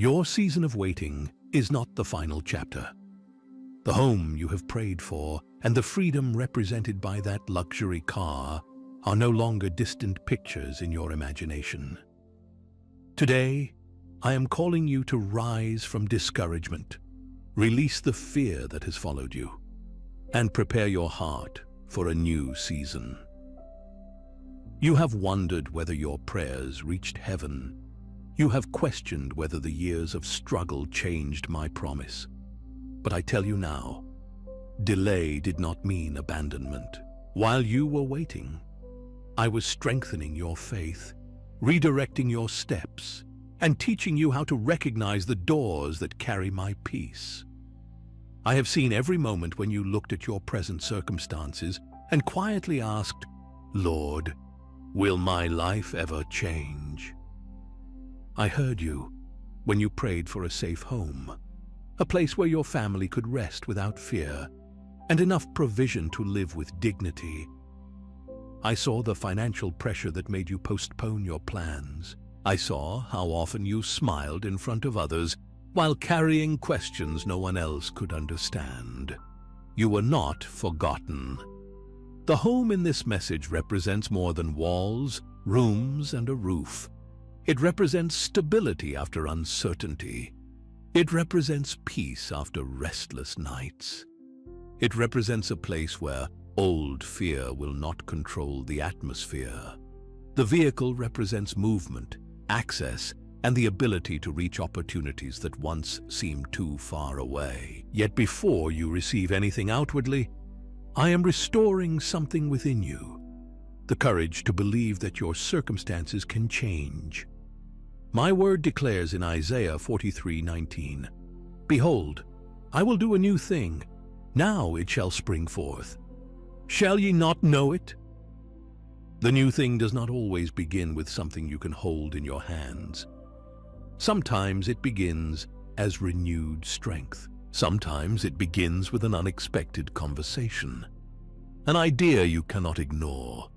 Your season of waiting is not the final chapter. The home you have prayed for and the freedom represented by that luxury car are no longer distant pictures in your imagination. Today, I am calling you to rise from discouragement, release the fear that has followed you, and prepare your heart for a new season. You have wondered whether your prayers reached heaven. You have questioned whether the years of struggle changed my promise. But I tell you now, delay did not mean abandonment. While you were waiting, I was strengthening your faith, redirecting your steps, and teaching you how to recognize the doors that carry my peace. I have seen every moment when you looked at your present circumstances and quietly asked, "Lord, will my life ever change?" I heard you when you prayed for a safe home, a place where your family could rest without fear, and enough provision to live with dignity. I saw the financial pressure that made you postpone your plans. I saw how often you smiled in front of others while carrying questions no one else could understand. You were not forgotten. The home in this message represents more than walls, rooms, and a roof. It represents stability after uncertainty. It represents peace after restless nights. It represents a place where old fear will not control the atmosphere. The vehicle represents movement, access, and the ability to reach opportunities that once seemed too far away. Yet before you receive anything outwardly, I am restoring something within you, the courage to believe that your circumstances can change. My word declares in Isaiah 43:19, "Behold, I will do a new thing. Now it shall spring forth. Shall ye not know it?" The new thing does not always begin with something you can hold in your hands. Sometimes it begins as renewed strength. Sometimes it begins with an unexpected conversation, an idea you cannot ignore,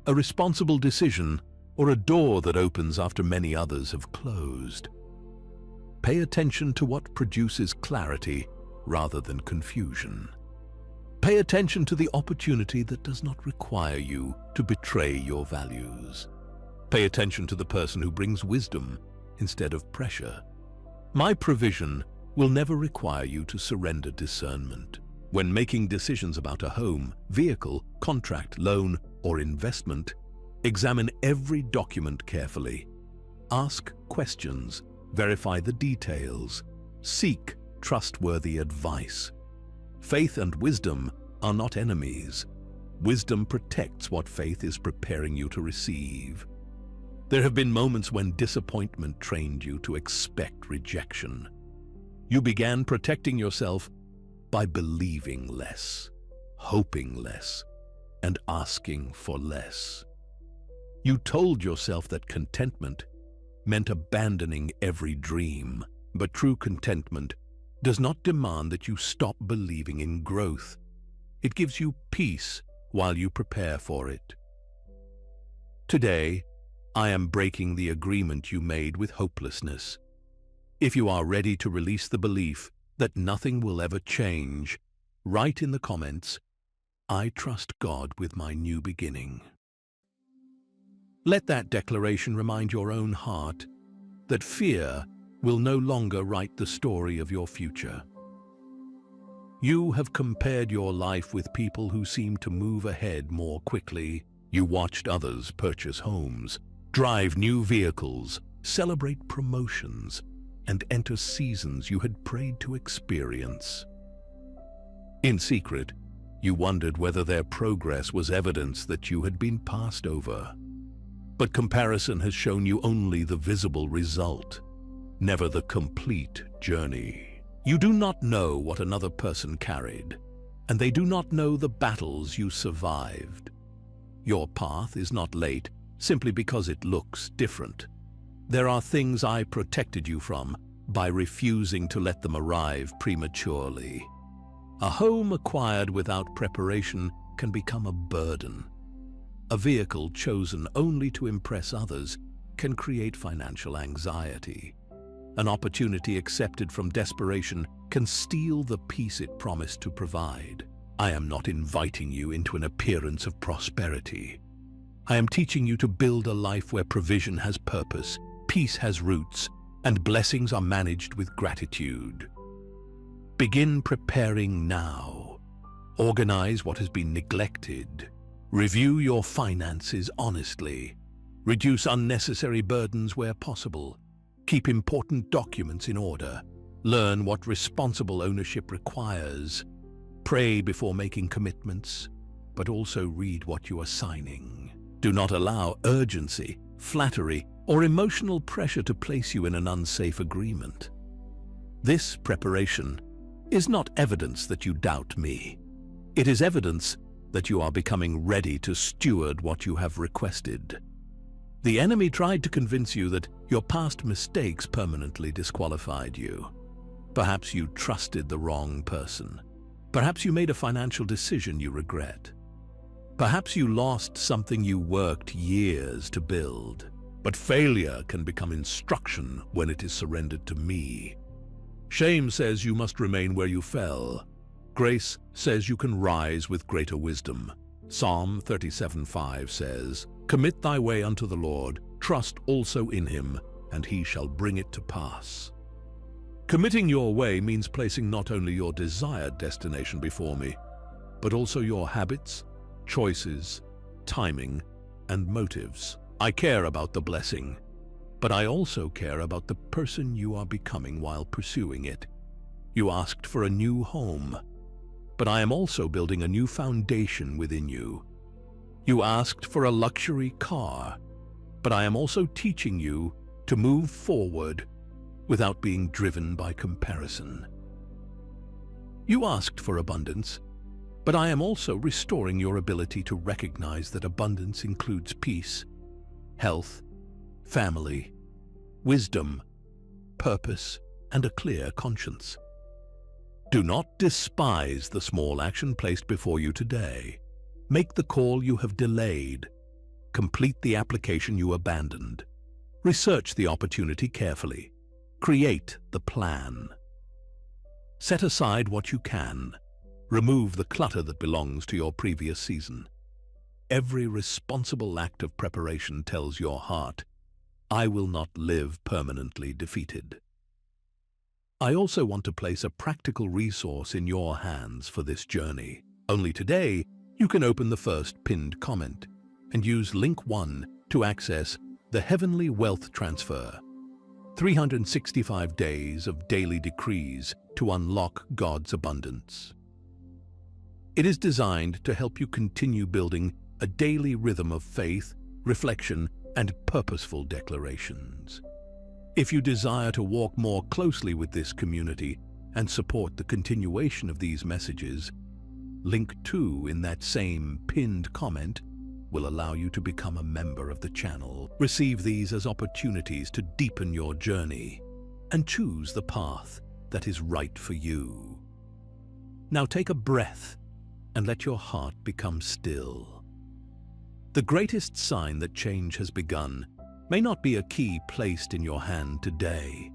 a responsible decision, or a door that opens after many others have closed. Pay attention to what produces clarity rather than confusion. Pay attention to the opportunity that does not require you to betray your values. Pay attention to the person who brings wisdom instead of pressure. My provision will never require you to surrender discernment. When making decisions about a home, vehicle, contract, loan, or investment, examine every document carefully. Ask questions, verify the details, seek trustworthy advice. Faith and wisdom are not enemies. Wisdom protects what faith is preparing you to receive. There have been moments when disappointment trained you to expect rejection. You began protecting yourself by believing less, hoping less, and asking for less. You told yourself that contentment meant abandoning every dream, but true contentment does not demand that you stop believing in growth. It gives you peace while you prepare for it. Today, I am breaking the agreement you made with hopelessness. If you are ready to release the belief that nothing will ever change, write in the comments, "I trust God with my new beginning." Let that declaration remind your own heart that fear will no longer write the story of your future. You have compared your life with people who seem to move ahead more quickly. You watched others purchase homes, drive new vehicles, celebrate promotions, and enter seasons you had prayed to experience. In secret, you wondered whether their progress was evidence that you had been passed over. But comparison has shown you only the visible result, never the complete journey. You do not know what another person carried, and they do not know the battles you survived. Your path is not late simply because it looks different. There are things I protected you from by refusing to let them arrive prematurely. A home acquired without preparation can become a burden. A vehicle chosen only to impress others can create financial anxiety. An opportunity accepted from desperation can steal the peace it promised to provide. I am not inviting you into an appearance of prosperity. I am teaching you to build a life where provision has purpose, peace has roots, and blessings are managed with gratitude. Begin preparing now. Organize what has been neglected. Review your finances honestly. Reduce unnecessary burdens where possible. Keep important documents in order. Learn what responsible ownership requires. Pray before making commitments, but also read what you are signing. Do not allow urgency, flattery, or emotional pressure to place you in an unsafe agreement. This preparation is not evidence that you doubt me. It is evidence that you are becoming ready to steward what you have requested. The enemy tried to convince you that your past mistakes permanently disqualified you. Perhaps you trusted the wrong person. Perhaps you made a financial decision you regret. Perhaps you lost something you worked years to build. But failure can become instruction when it is surrendered to me. Shame says you must remain where you fell. Grace says you can rise with greater wisdom. Psalm 37:5 says, "Commit thy way unto the Lord, trust also in him, and he shall bring it to pass." Committing your way means placing not only your desired destination before me, but also your habits, choices, timing, and motives. I care about the blessing, but I also care about the person you are becoming while pursuing it. You asked for a new home, but I am also building a new foundation within you. You asked for a luxury car, but I am also teaching you to move forward without being driven by comparison. You asked for abundance, but I am also restoring your ability to recognize that abundance includes peace, health, family, wisdom, purpose, and a clear conscience. Do not despise the small action placed before you today. Make the call you have delayed. Complete the application you abandoned. Research the opportunity carefully. Create the plan. Set aside what you can. Remove the clutter that belongs to your previous season. Every responsible act of preparation tells your heart, I will not live permanently defeated. I also want to place a practical resource in your hands for this journey. Only today, you can open the first pinned comment and use link 1 to access the Heavenly Wealth Transfer. 365 days of daily decrees to unlock God's abundance. It is designed to help you continue building a daily rhythm of faith, reflection, and purposeful declarations. If you desire to walk more closely with this community and support the continuation of these messages, link 2 in that same pinned comment will allow you to become a member of the channel. Receive these as opportunities to deepen your journey and choose the path that is right for you. Now take a breath and let your heart become still. The greatest sign that change has begun may not be a key placed in your hand today.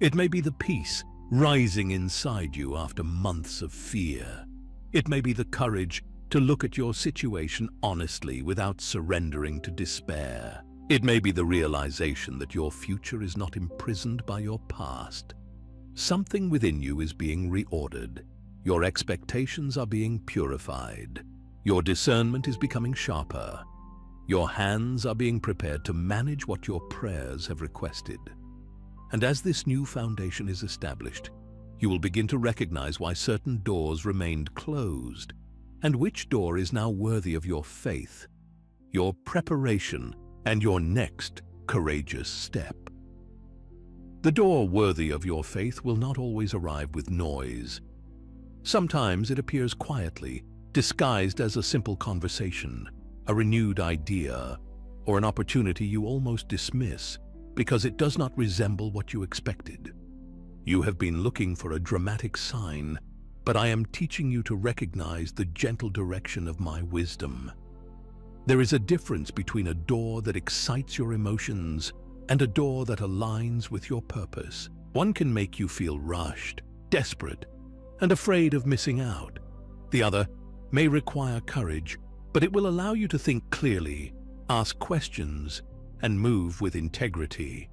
It may be the peace rising inside you after months of fear. It may be the courage to look at your situation honestly without surrendering to despair. It may be the realization that your future is not imprisoned by your past. Something within you is being reordered. Your expectations are being purified. Your discernment is becoming sharper. Your hands are being prepared to manage what your prayers have requested. And as this new foundation is established, you will begin to recognize why certain doors remained closed and which door is now worthy of your faith, your preparation, and your next courageous step. The door worthy of your faith will not always arrive with noise. Sometimes it appears quietly, disguised as a simple conversation, a renewed idea, or an opportunity you almost dismiss because it does not resemble what you expected. You have been looking for a dramatic sign, but I am teaching you to recognize the gentle direction of my wisdom. There is a difference between a door that excites your emotions and a door that aligns with your purpose. One can make you feel rushed, desperate, and afraid of missing out. The other may require courage, but it will allow you to think clearly, ask questions, and move with integrity.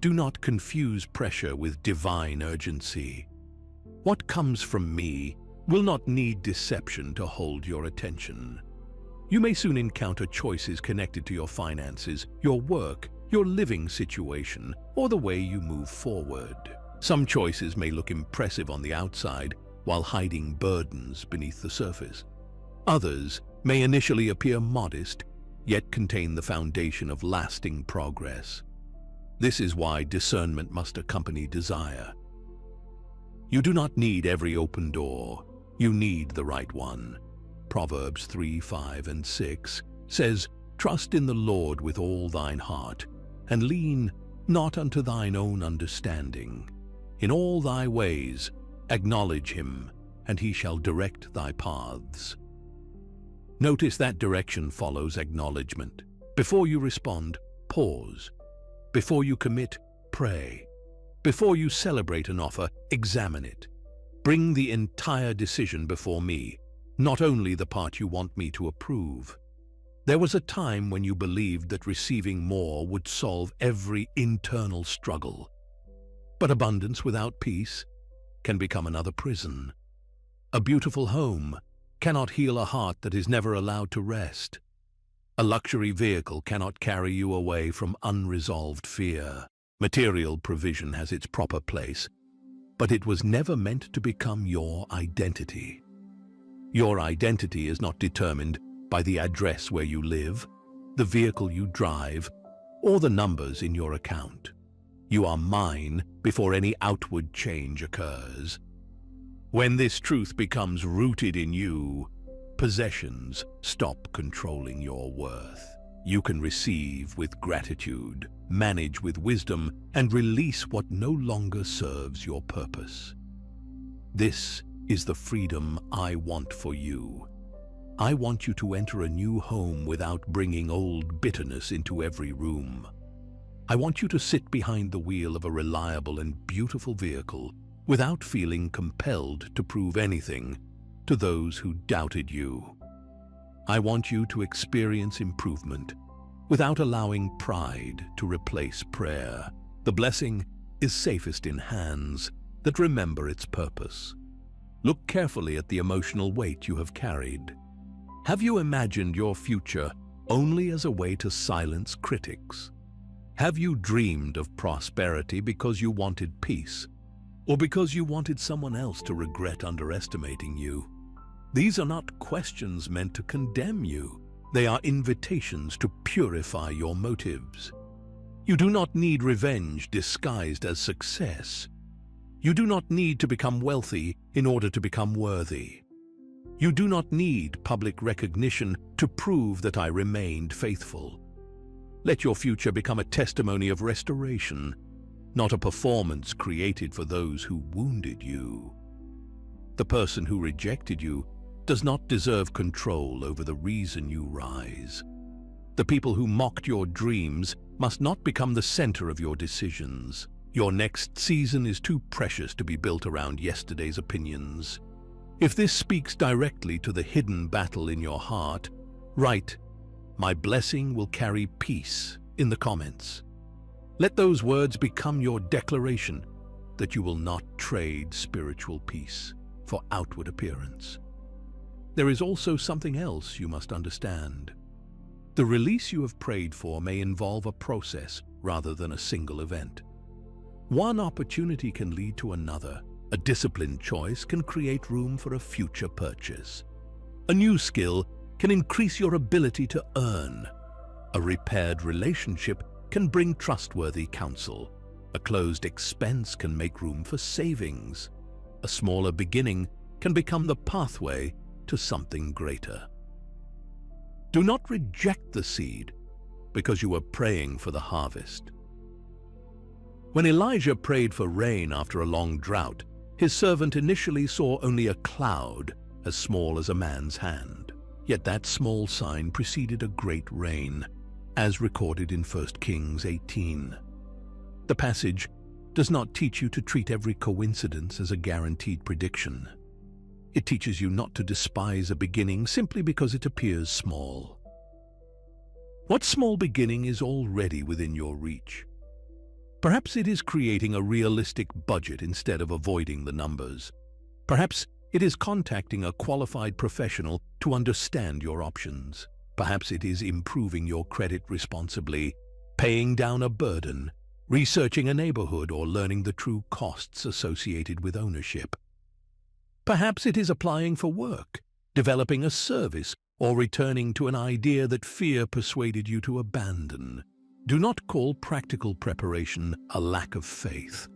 Do not confuse pressure with divine urgency. What comes from me will not need deception to hold your attention. You may soon encounter choices connected to your finances, your work, your living situation, or the way you move forward. Some choices may look impressive on the outside while hiding burdens beneath the surface. Others may initially appear modest, yet contain the foundation of lasting progress. This is why discernment must accompany desire. You do not need every open door. You need the right one. Proverbs 3, 5, and 6 says, "Trust in the Lord with all thine heart, and lean not unto thine own understanding. In all thy ways acknowledge him, and he shall direct thy paths." Notice that direction follows acknowledgement. Before you respond, pause. Before you commit, pray. Before you celebrate an offer, examine it. Bring the entire decision before me, not only the part you want me to approve. There was a time when you believed that receiving more would solve every internal struggle. But abundance without peace can become another prison. A beautiful home cannot heal a heart that is never allowed to rest. A luxury vehicle cannot carry you away from unresolved fear. Material provision has its proper place, but it was never meant to become your identity. Your identity is not determined by the address where you live, the vehicle you drive, or the numbers in your account. You are mine before any outward change occurs. When this truth becomes rooted in you, possessions stop controlling your worth. You can receive with gratitude, manage with wisdom, and release what no longer serves your purpose. This is the freedom I want for you. I want you to enter a new home without bringing old bitterness into every room. I want you to sit behind the wheel of a reliable and beautiful vehicle without feeling compelled to prove anything to those who doubted you. I want you to experience improvement without allowing pride to replace prayer. The blessing is safest in hands that remember its purpose. Look carefully at the emotional weight you have carried. Have you imagined your future only as a way to silence critics? Have you dreamed of prosperity because you wanted peace, or because you wanted someone else to regret underestimating you? These are not questions meant to condemn you. They are invitations to purify your motives. You do not need revenge disguised as success. You do not need to become wealthy in order to become worthy. You do not need public recognition to prove that I remained faithful. Let your future become a testimony of restoration, not a performance created for those who wounded you. The person who rejected you does not deserve control over the reason you rise. The people who mocked your dreams must not become the center of your decisions. Your next season is too precious to be built around yesterday's opinions. If this speaks directly to the hidden battle in your heart, write, "My blessing will carry peace," in the comments. Let those words become your declaration that you will not trade spiritual peace for outward appearance. There is also something else you must understand. The release you have prayed for may involve a process rather than a single event. One opportunity can lead to another. A disciplined choice can create room for a future purchase. A new skill can increase your ability to earn. A repaired relationship can bring trustworthy counsel. A closed expense can make room for savings. A smaller beginning can become the pathway to something greater. Do not reject the seed because you are praying for the harvest. When Elijah prayed for rain after a long drought, his servant initially saw only a cloud as small as a man's hand. Yet that small sign preceded a great rain, as recorded in 1 Kings 18. The passage does not teach you to treat every coincidence as a guaranteed prediction. It teaches you not to despise a beginning simply because it appears small. What small beginning is already within your reach? Perhaps it is creating a realistic budget instead of avoiding the numbers. Perhaps it is contacting a qualified professional to understand your options. Perhaps it is improving your credit responsibly, paying down a burden, researching a neighborhood, or learning the true costs associated with ownership. Perhaps it is applying for work, developing a service, or returning to an idea that fear persuaded you to abandon. Do not call practical preparation a lack of faith.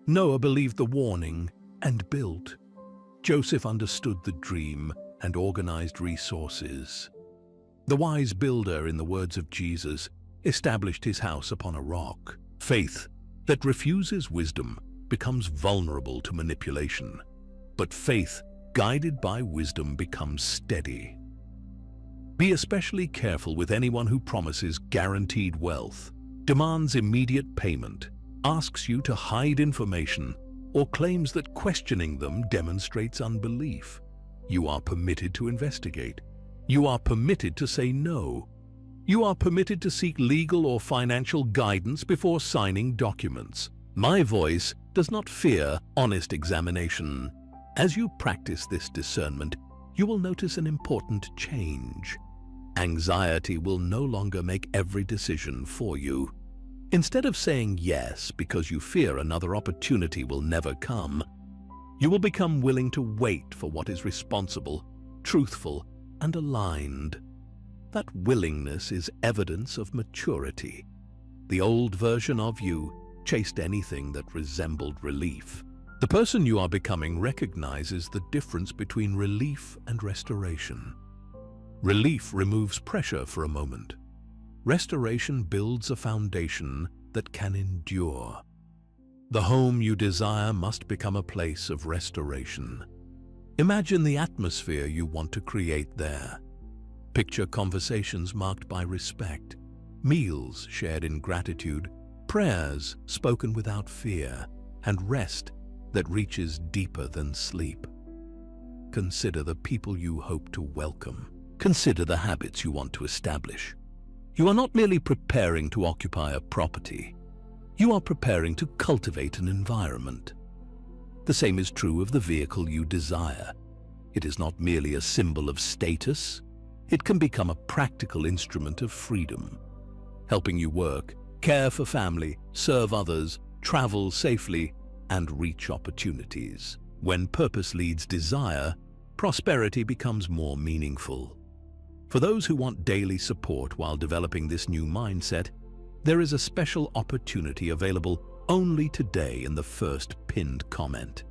Noah believed the warning and built. Joseph understood the dream and organized resources. The wise builder, in the words of Jesus, established his house upon a rock. Faith that refuses wisdom becomes vulnerable to manipulation, but faith guided by wisdom becomes steady. Be especially careful with anyone who promises guaranteed wealth, demands immediate payment, asks you to hide information, or claims that questioning them demonstrates unbelief. You are permitted to investigate. You are permitted to say no. You are permitted to seek legal or financial guidance before signing documents. My voice does not fear honest examination. As you practice this discernment, you will notice an important change. Anxiety will no longer make every decision for you. Instead of saying yes because you fear another opportunity will never come, you will become willing to wait for what is responsible, truthful, and aligned. That willingness is evidence of maturity. The old version of you chased anything that resembled relief. The person you are becoming recognizes the difference between relief and restoration. Relief removes pressure for a moment. Restoration builds a foundation that can endure. The home you desire must become a place of restoration. Imagine the atmosphere you want to create there. Picture conversations marked by respect, meals shared in gratitude, prayers spoken without fear, and rest that reaches deeper than sleep. Consider the people you hope to welcome. Consider the habits you want to establish. You are not merely preparing to occupy a property. You are preparing to cultivate an environment. The same is true of the vehicle you desire. It is not merely a symbol of status. It can become a practical instrument of freedom, helping you work, care for family, serve others, travel safely, and reach opportunities. When purpose leads desire, prosperity becomes more meaningful. For those who want daily support while developing this new mindset, there is a special opportunity available only today in the first pinned comment.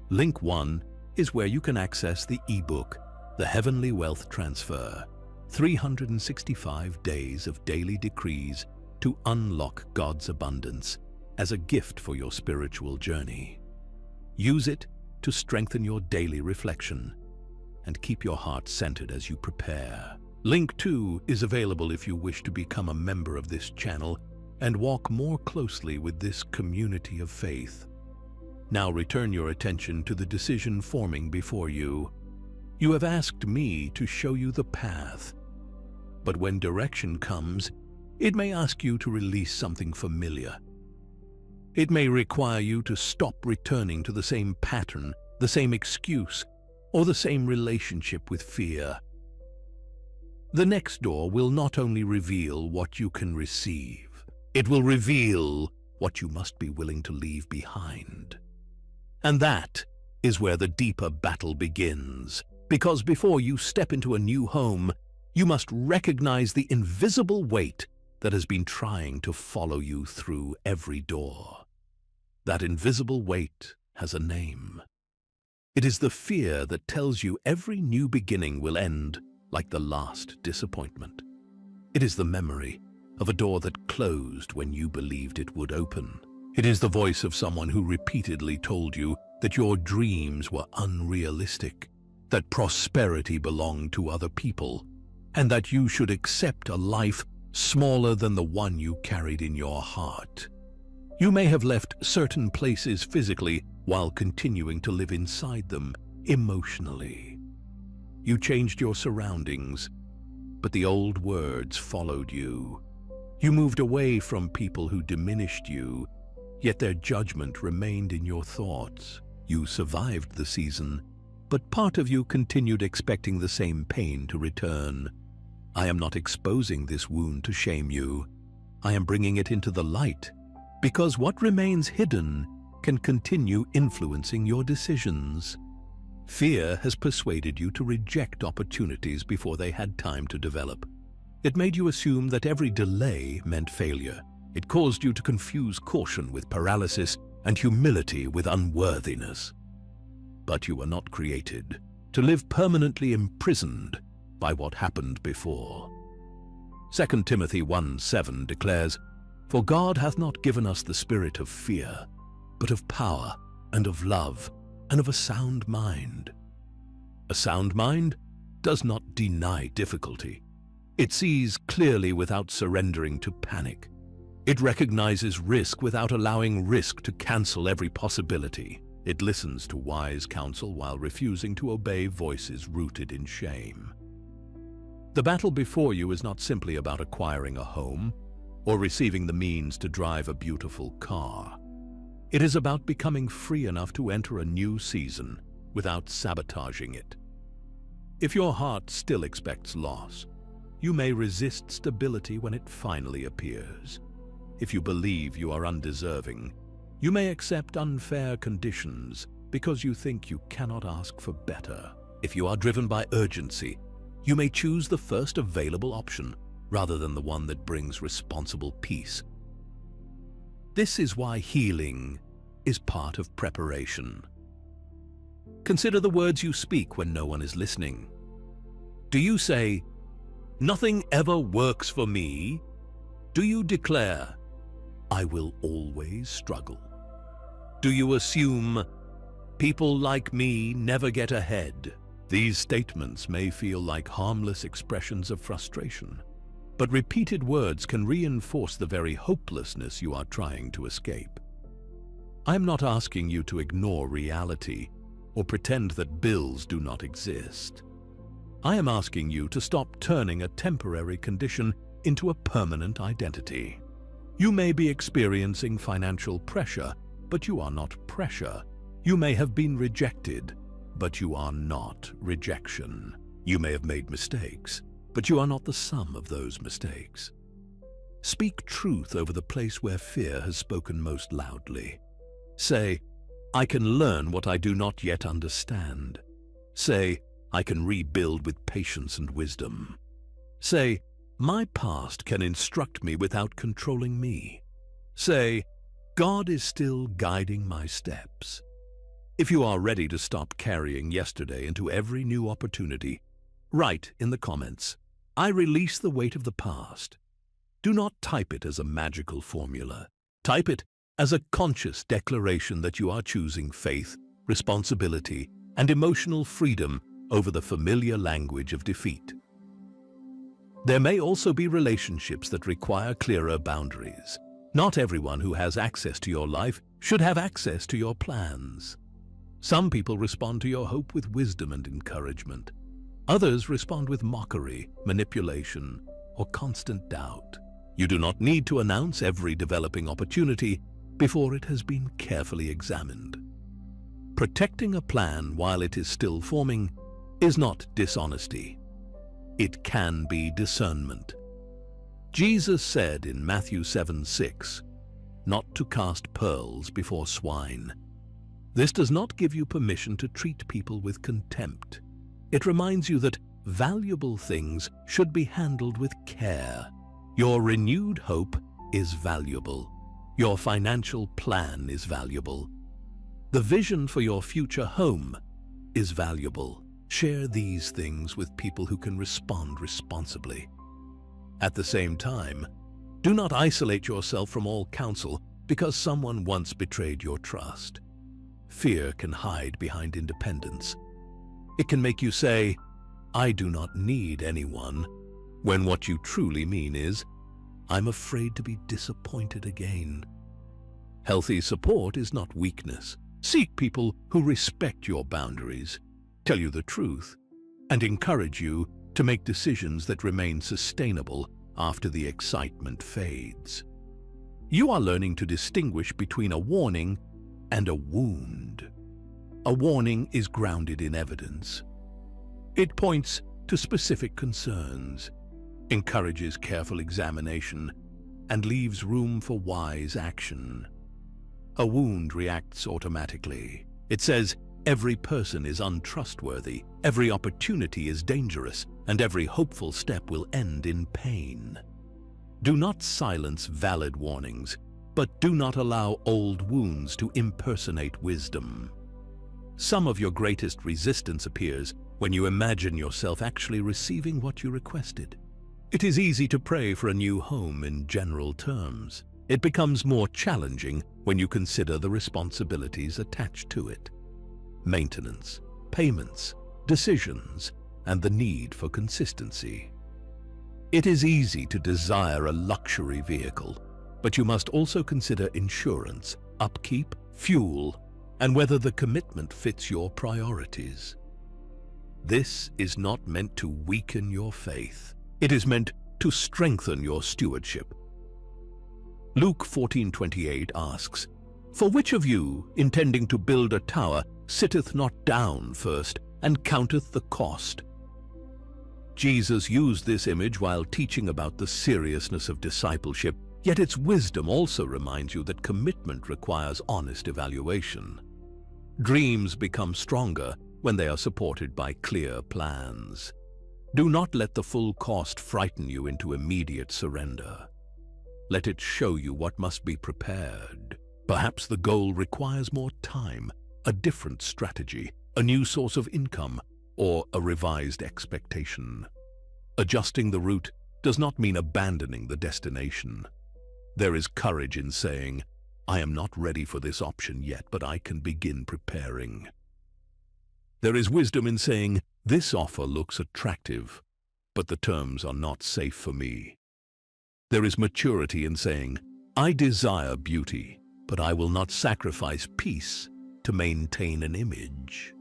Link 1 is where you can access the ebook, The Heavenly Wealth Transfer, 365 Days of Daily Decrees to Unlock God's Abundance, as a gift for your spiritual journey. Use it to strengthen your daily reflection and keep your heart centered as you prepare. Link 2 is available if you wish to become a member of this channel and walk more closely with this community of faith. Now return your attention to the decision forming before you. You have asked me to show you the path, but when direction comes, it may ask you to release something familiar. It may require you to stop returning to the same pattern, the same excuse, or the same relationship with fear. The next door will not only reveal what you can receive, it will reveal what you must be willing to leave behind. And that is where the deeper battle begins, because before you step into a new home, you must recognize the invisible weight that has been trying to follow you through every door. That invisible weight has a name. It is the fear that tells you every new beginning will end like the last disappointment. It is the memory of a door that closed when you believed it would open. It is the voice of someone who repeatedly told you that your dreams were unrealistic, that prosperity belonged to other people, and that you should accept a life smaller than the one you carried in your heart. You may have left certain places physically while continuing to live inside them emotionally. You changed your surroundings, but the old words followed you. You moved away from people who diminished you, yet their judgment remained in your thoughts. You survived the season, but part of you continued expecting the same pain to return. I am not exposing this wound to shame you. I am bringing it into the light, because what remains hidden can continue influencing your decisions. Fear has persuaded you to reject opportunities before they had time to develop. It made you assume that every delay meant failure. It caused you to confuse caution with paralysis and humility with unworthiness. But you were not created to live permanently imprisoned by what happened before. 2 Timothy 1:7 declares, "For God hath not given us the spirit of fear, but of power and of love and of a sound mind." A sound mind does not deny difficulty. It sees clearly without surrendering to panic. It recognizes risk without allowing risk to cancel every possibility. It listens to wise counsel while refusing to obey voices rooted in shame. The battle before you is not simply about acquiring a home or receiving the means to drive a beautiful car. It is about becoming free enough to enter a new season without sabotaging it. If your heart still expects loss, you may resist stability when it finally appears. If you believe you are undeserving, you may accept unfair conditions because you think you cannot ask for better. If you are driven by urgency, you may choose the first available option rather than the one that brings responsible peace. This is why healing is part of preparation. Consider the words you speak when no one is listening. Do you say, "Nothing ever works for me"? Do you declare, "I will always struggle"? Do you assume, "People like me never get ahead"? These statements may feel like harmless expressions of frustration, but repeated words can reinforce the very hopelessness you are trying to escape. I am not asking you to ignore reality or pretend that bills do not exist. I am asking you to stop turning a temporary condition into a permanent identity. You may be experiencing financial pressure, but you are not pressure. You may have been rejected, but you are not rejection. You may have made mistakes, but you are not the sum of those mistakes. Speak truth over the place where fear has spoken most loudly. Say, "I can learn what I do not yet understand." Say, "I can rebuild with patience and wisdom." Say, "My past can instruct me without controlling me." Say, "God is still guiding my steps." If you are ready to stop carrying yesterday into every new opportunity, write in the comments, "I release the weight of the past." Do not type it as a magical formula. Type it as a conscious declaration that you are choosing faith, responsibility, and emotional freedom over the familiar language of defeat. There may also be relationships that require clearer boundaries. Not everyone who has access to your life should have access to your plans. Some people respond to your hope with wisdom and encouragement. Others respond with mockery, manipulation, or constant doubt. You do not need to announce every developing opportunity before it has been carefully examined. Protecting a plan while it is still forming is not dishonesty. It can be discernment. Jesus said in Matthew 7:6, "Not to cast pearls before swine." This does not give you permission to treat people with contempt. It reminds you that valuable things should be handled with care. Your renewed hope is valuable. Your financial plan is valuable. The vision for your future home is valuable. Share these things with people who can respond responsibly. At the same time, do not isolate yourself from all counsel because someone once betrayed your trust. Fear can hide behind independence. It can make you say, "I do not need anyone," when what you truly mean is, "I'm afraid to be disappointed again." Healthy support is not weakness. Seek people who respect your boundaries, tell you the truth, and encourage you to make decisions that remain sustainable after the excitement fades. You are learning to distinguish between a warning and a wound. A warning is grounded in evidence. It points to specific concerns, encourages careful examination, and leaves room for wise action. A wound reacts automatically. It says, every person is untrustworthy, every opportunity is dangerous, and every hopeful step will end in pain. Do not silence valid warnings, but do not allow old wounds to impersonate wisdom. Some of your greatest resistance appears when you imagine yourself actually receiving what you requested. It is easy to pray for a new home in general terms. It becomes more challenging when you consider the responsibilities attached to it. Maintenance, payments, decisions, and the need for consistency. It is easy to desire a luxury vehicle, but you must also consider insurance, upkeep, fuel, and whether the commitment fits your priorities. This is not meant to weaken your faith. It is meant to strengthen your stewardship. Luke 14:28 asks, "For which of you, intending to build a tower, sitteth not down first, and counteth the cost?" Jesus used this image while teaching about the seriousness of discipleship, yet its wisdom also reminds you that commitment requires honest evaluation. Dreams become stronger when they are supported by clear plans. Do not let the full cost frighten you into immediate surrender. Let it show you what must be prepared. Perhaps the goal requires more time, a different strategy, a new source of income, or a revised expectation. Adjusting the route does not mean abandoning the destination. There is courage in saying, "I am not ready for this option yet, but I can begin preparing." There is wisdom in saying, "This offer looks attractive, but the terms are not safe for me." There is maturity in saying, "I desire beauty, but I will not sacrifice peace to maintain an image."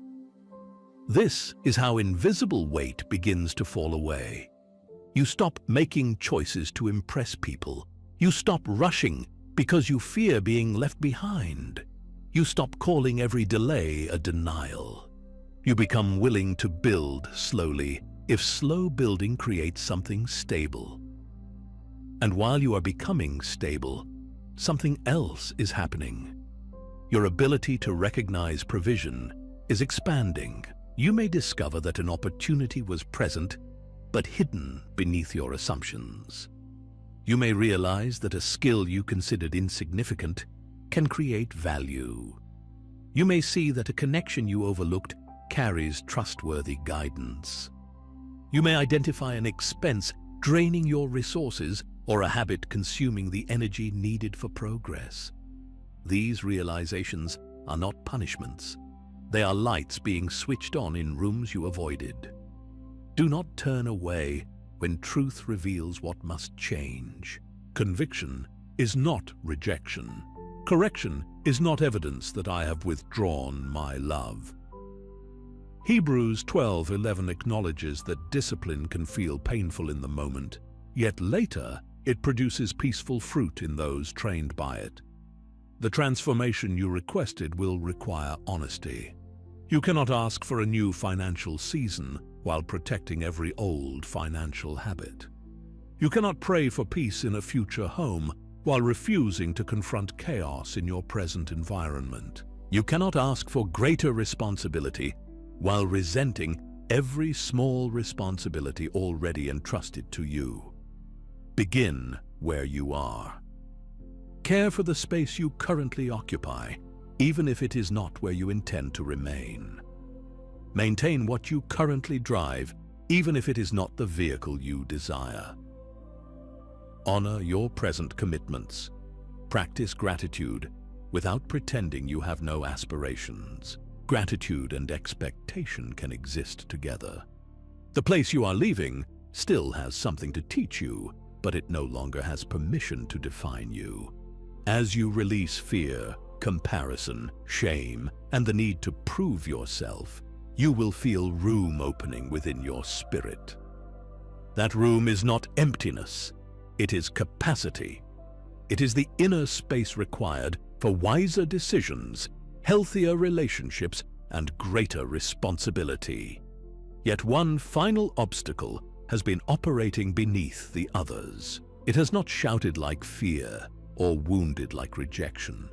This is how invisible weight begins to fall away. You stop making choices to impress people. You stop rushing because you fear being left behind. You stop calling every delay a denial. You become willing to build slowly, if slow building creates something stable. And while you are becoming stable, something else is happening. Your ability to recognize provision is expanding. You may discover that an opportunity was present, but hidden beneath your assumptions. You may realize that a skill you considered insignificant can create value. You may see that a connection you overlooked carries trustworthy guidance. You may identify an expense draining your resources or a habit consuming the energy needed for progress. These realizations are not punishments. They are lights being switched on in rooms you avoided. Do not turn away when truth reveals what must change. Conviction is not rejection. Correction is not evidence that I have withdrawn my love. Hebrews 12:11 acknowledges that discipline can feel painful in the moment, yet later it produces peaceful fruit in those trained by it. The transformation you requested will require honesty. You cannot ask for a new financial season while protecting every old financial habit. You cannot pray for peace in a future home while refusing to confront chaos in your present environment. You cannot ask for greater responsibility while resenting every small responsibility already entrusted to you. Begin where you are. Care for the space you currently occupy, even if it is not where you intend to remain. Maintain what you currently drive, even if it is not the vehicle you desire. Honor your present commitments. Practice gratitude without pretending you have no aspirations. Gratitude and expectation can exist together. The place you are leaving still has something to teach you, but it no longer has permission to define you. As you release fear, comparison, shame, and the need to prove yourself, you will feel room opening within your spirit. That room is not emptiness, it is capacity. It is the inner space required for wiser decisions, healthier relationships, and greater responsibility. Yet one final obstacle has been operating beneath the others. It has not shouted like fear or wounded like rejection.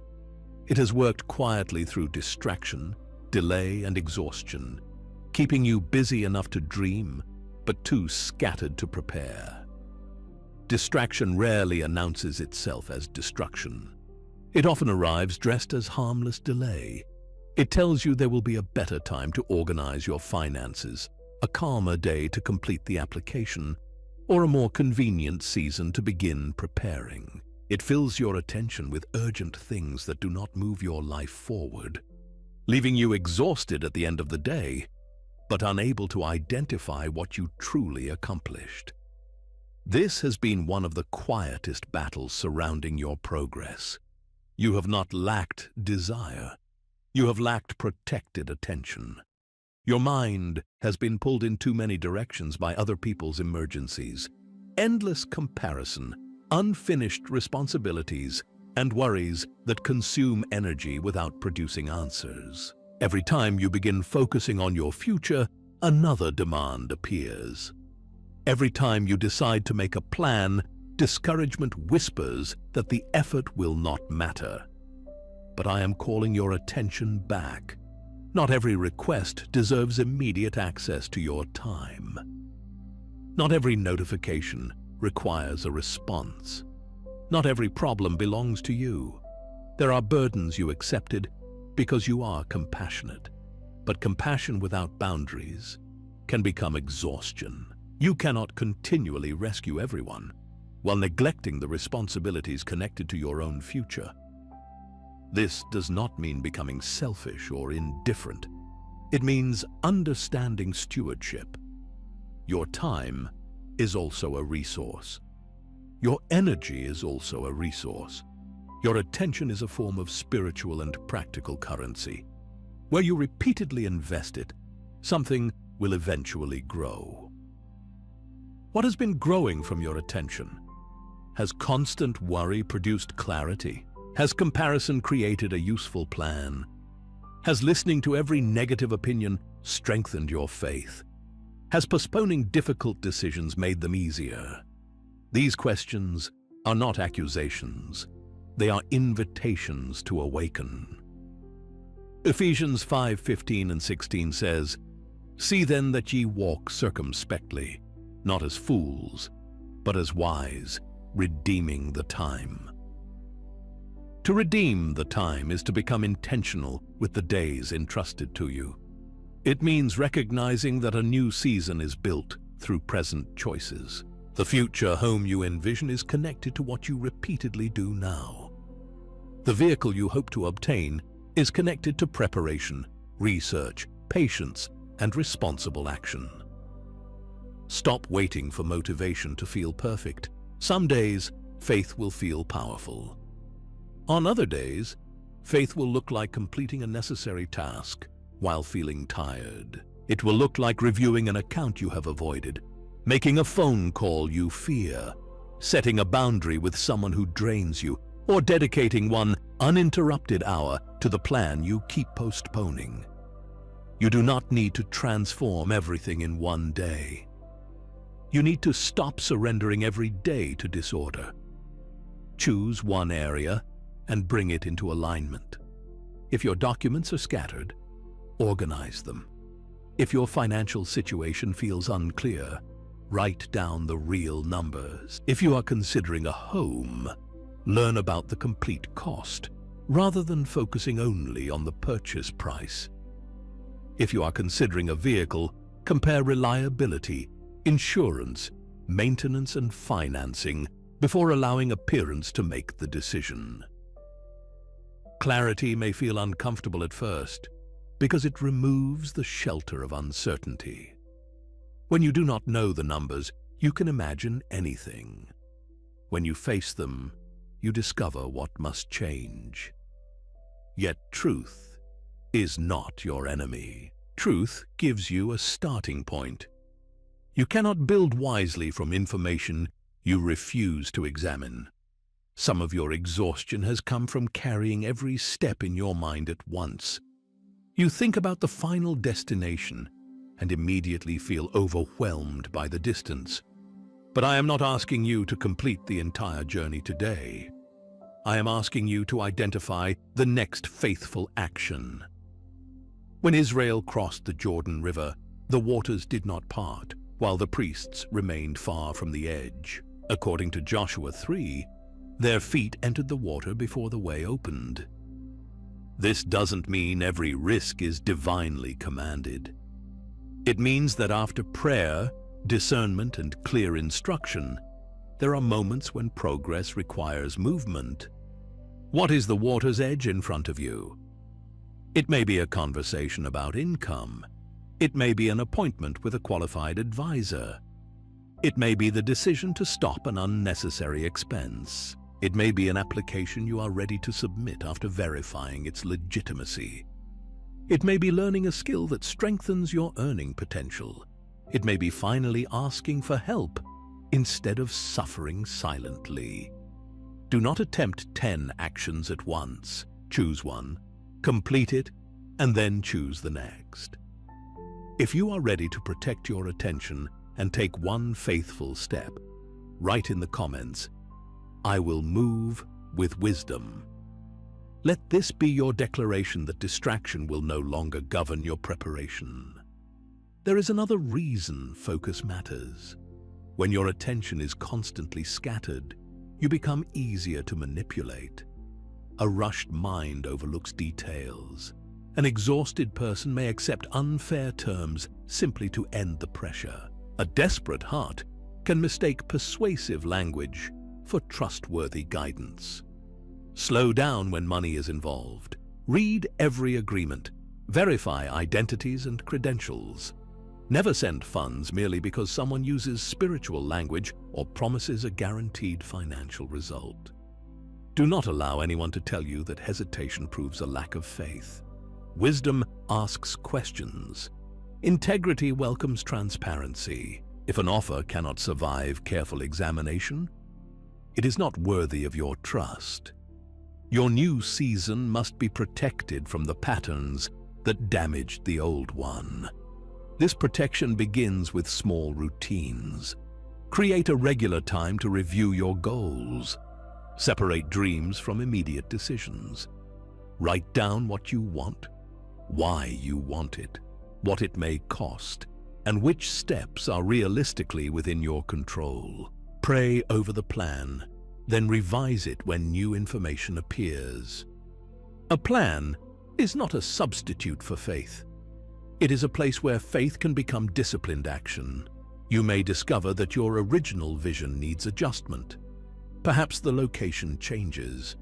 It has worked quietly through distraction, delay, and exhaustion, keeping you busy enough to dream, but too scattered to prepare. Distraction rarely announces itself as destruction. It often arrives dressed as harmless delay. It tells you there will be a better time to organize your finances, a calmer day to complete the application, or a more convenient season to begin preparing. It fills your attention with urgent things that do not move your life forward, leaving you exhausted at the end of the day, but unable to identify what you truly accomplished. This has been one of the quietest battles surrounding your progress. You have not lacked desire. You have lacked protected attention. Your mind has been pulled in too many directions by other people's emergencies, endless comparison, unfinished responsibilities, and worries that consume energy without producing answers. Every time you begin focusing on your future, another demand appears. Every time you decide to make a plan, discouragement whispers that the effort will not matter. But I am calling your attention back. Not every request deserves immediate access to your time. Not every notification requires a response. Not every problem belongs to you. There are burdens you accepted because you are compassionate. But compassion without boundaries can become exhaustion. You cannot continually rescue everyone while neglecting the responsibilities connected to your own future. This does not mean becoming selfish or indifferent. It means understanding stewardship. Your time is also a resource. Your energy is also a resource. Your attention is a form of spiritual and practical currency. Where you repeatedly invest it, something will eventually grow. What has been growing from your attention? Has constant worry produced clarity? Has comparison created a useful plan? Has listening to every negative opinion strengthened your faith? Has postponing difficult decisions made them easier? These questions are not accusations. They are invitations to awaken. Ephesians 5:15 and 16 says, "See then that ye walk circumspectly, not as fools, but as wise, redeeming the time." To redeem the time is to become intentional with the days entrusted to you. It means recognizing that a new season is built through present choices. The future home you envision is connected to what you repeatedly do now. The vehicle you hope to obtain is connected to preparation, research, patience, and responsible action. Stop waiting for motivation to feel perfect. Some days, faith will feel powerful. On other days, faith will look like completing a necessary task while feeling tired. It will look like reviewing an account you have avoided, making a phone call you fear, setting a boundary with someone who drains you, or dedicating one uninterrupted hour to the plan you keep postponing. You do not need to transform everything in one day. You need to stop surrendering every day to disorder. Choose one area and bring it into alignment. If your documents are scattered, organize them. If your financial situation feels unclear, write down the real numbers. If you are considering a home, learn about the complete cost, rather than focusing only on the purchase price. If you are considering a vehicle, compare reliability, insurance, maintenance, and financing before allowing appearance to make the decision. Clarity may feel uncomfortable at first because it removes the shelter of uncertainty. When you do not know the numbers, you can imagine anything. When you face them, you discover what must change. Yet truth is not your enemy. Truth gives you a starting point. You cannot build wisely from information you refuse to examine. Some of your exhaustion has come from carrying every step in your mind at once. You think about the final destination and immediately feel overwhelmed by the distance. But I am not asking you to complete the entire journey today. I am asking you to identify the next faithful action. When Israel crossed the Jordan River, the waters did not part, while the priests remained far from the edge. According to Joshua 3, their feet entered the water before the way opened. This doesn't mean every risk is divinely commanded. It means that after prayer, discernment, and clear instruction, there are moments when progress requires movement. What is the water's edge in front of you? It may be a conversation about income. It may be an appointment with a qualified advisor. It may be the decision to stop an unnecessary expense. It may be an application you are ready to submit after verifying its legitimacy. It may be learning a skill that strengthens your earning potential. It may be finally asking for help instead of suffering silently. Do not attempt 10 actions at once. Choose one, complete it, and then choose the next. If you are ready to protect your attention and take one faithful step, write in the comments, "I will move with wisdom." Let this be your declaration that distraction will no longer govern your preparation. There is another reason focus matters. When your attention is constantly scattered, you become easier to manipulate. A rushed mind overlooks details. An exhausted person may accept unfair terms simply to end the pressure. A desperate heart can mistake persuasive language for trustworthy guidance. Slow down when money is involved. Read every agreement. Verify identities and credentials. Never send funds merely because someone uses spiritual language or promises a guaranteed financial result. Do not allow anyone to tell you that hesitation proves a lack of faith. Wisdom asks questions. Integrity welcomes transparency. If an offer cannot survive careful examination, it is not worthy of your trust. Your new season must be protected from the patterns that damaged the old one. This protection begins with small routines. Create a regular time to review your goals. Separate dreams from immediate decisions. Write down what you want, why you want it, what it may cost, and which steps are realistically within your control. Pray over the plan, then revise it when new information appears. A plan is not a substitute for faith. It is a place where faith can become disciplined action. You may discover that your original vision needs adjustment. Perhaps the location changes.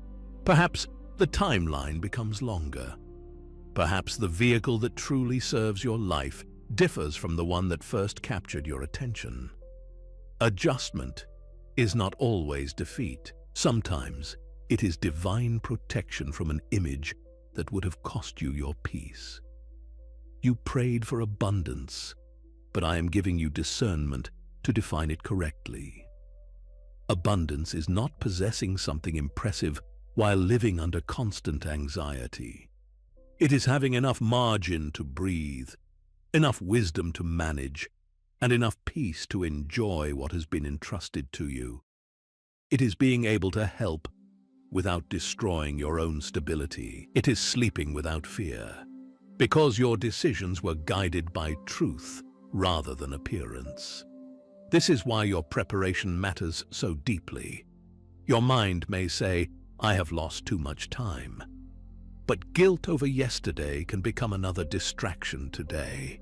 Perhaps the timeline becomes longer. Perhaps the vehicle that truly serves your life differs from the one that first captured your attention. Adjustment is not always defeat. Sometimes it is divine protection from an image that would have cost you your peace. You prayed for abundance, but I am giving you discernment to define it correctly. Abundance is not possessing something impressive while living under constant anxiety. It is having enough margin to breathe, enough wisdom to manage, and enough peace to enjoy what has been entrusted to you. It is being able to help without destroying your own stability. It is sleeping without fear, because your decisions were guided by truth rather than appearance. This is why your preparation matters so deeply. Your mind may say, "I have lost too much time." But guilt over yesterday can become another distraction today.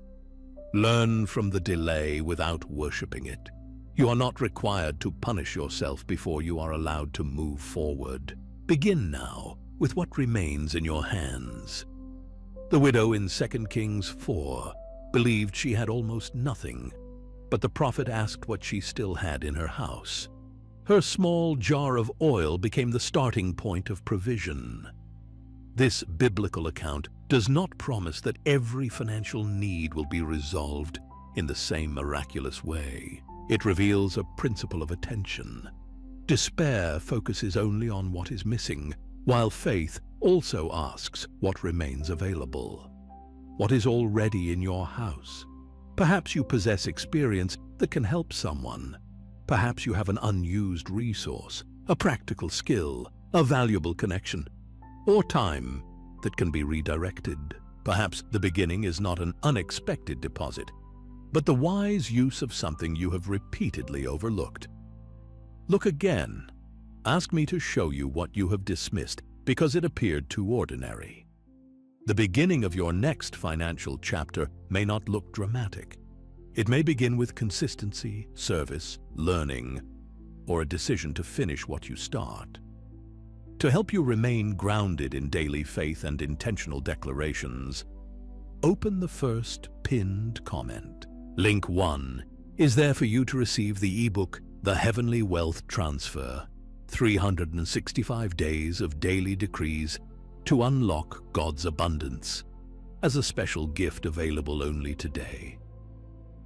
Learn from the delay without worshipping it. You are not required to punish yourself before you are allowed to move forward. Begin now with what remains in your hands. The widow in 2 Kings 4 believed she had almost nothing, but the prophet asked what she still had in her house. Her small jar of oil became the starting point of provision. This biblical account does not promise that every financial need will be resolved in the same miraculous way. It reveals a principle of attention. Despair focuses only on what is missing, while faith also asks what remains available. What is already in your house? Perhaps you possess experience that can help someone. Perhaps you have an unused resource, a practical skill, a valuable connection, or time that can be redirected. Perhaps the beginning is not an unexpected deposit, but the wise use of something you have repeatedly overlooked. Look again. Ask me to show you what you have dismissed because it appeared too ordinary. The beginning of your next financial chapter may not look dramatic. It may begin with consistency, service, learning, or a decision to finish what you start. To help you remain grounded in daily faith and intentional declarations, open the first pinned comment. Link 1 is there for you to receive the ebook, The Heavenly Wealth Transfer, 365 Days of Daily Decrees to Unlock God's Abundance, as a special gift available only today.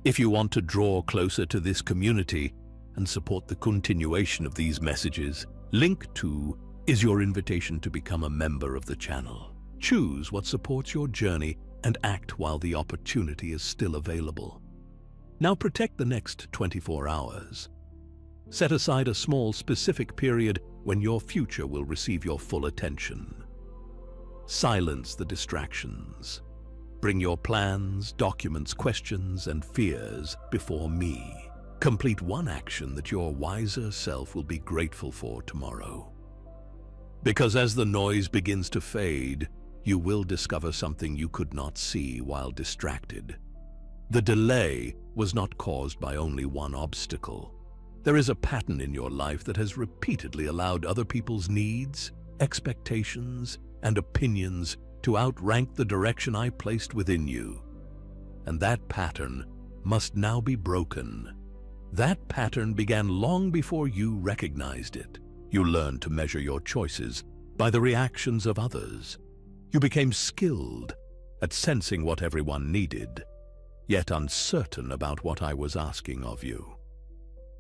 If you want to draw closer to this community and support the continuation of these messages, Link 2 is your invitation to become a member of the channel. Choose what supports your journey and act while the opportunity is still available. Now protect the next 24 hours. Set aside a small specific period when your future will receive your full attention. Silence the distractions. Bring your plans, documents, questions, and fears before me. Complete one action that your wiser self will be grateful for tomorrow. Because as the noise begins to fade, you will discover something you could not see while distracted. The delay was not caused by only one obstacle. There is a pattern in your life that has repeatedly allowed other people's needs, expectations, and opinions to outrank the direction I placed within you. And that pattern must now be broken. That pattern began long before you recognized it. You learned to measure your choices by the reactions of others. You became skilled at sensing what everyone needed, yet uncertain about what I was asking of you.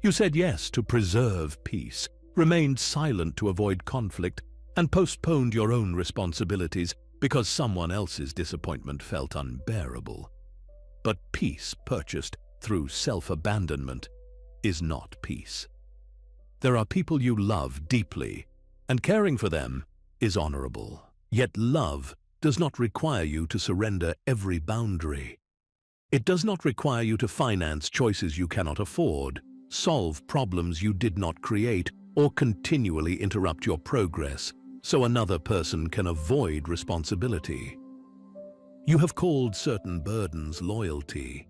You said yes to preserve peace, remained silent to avoid conflict, and postponed your own responsibilities because someone else's disappointment felt unbearable. But peace purchased through self-abandonment is not peace. There are people you love deeply, and caring for them is honorable. Yet love does not require you to surrender every boundary. It does not require you to finance choices you cannot afford, solve problems you did not create, or continually interrupt your progress so another person can avoid responsibility. You have called certain burdens loyalty.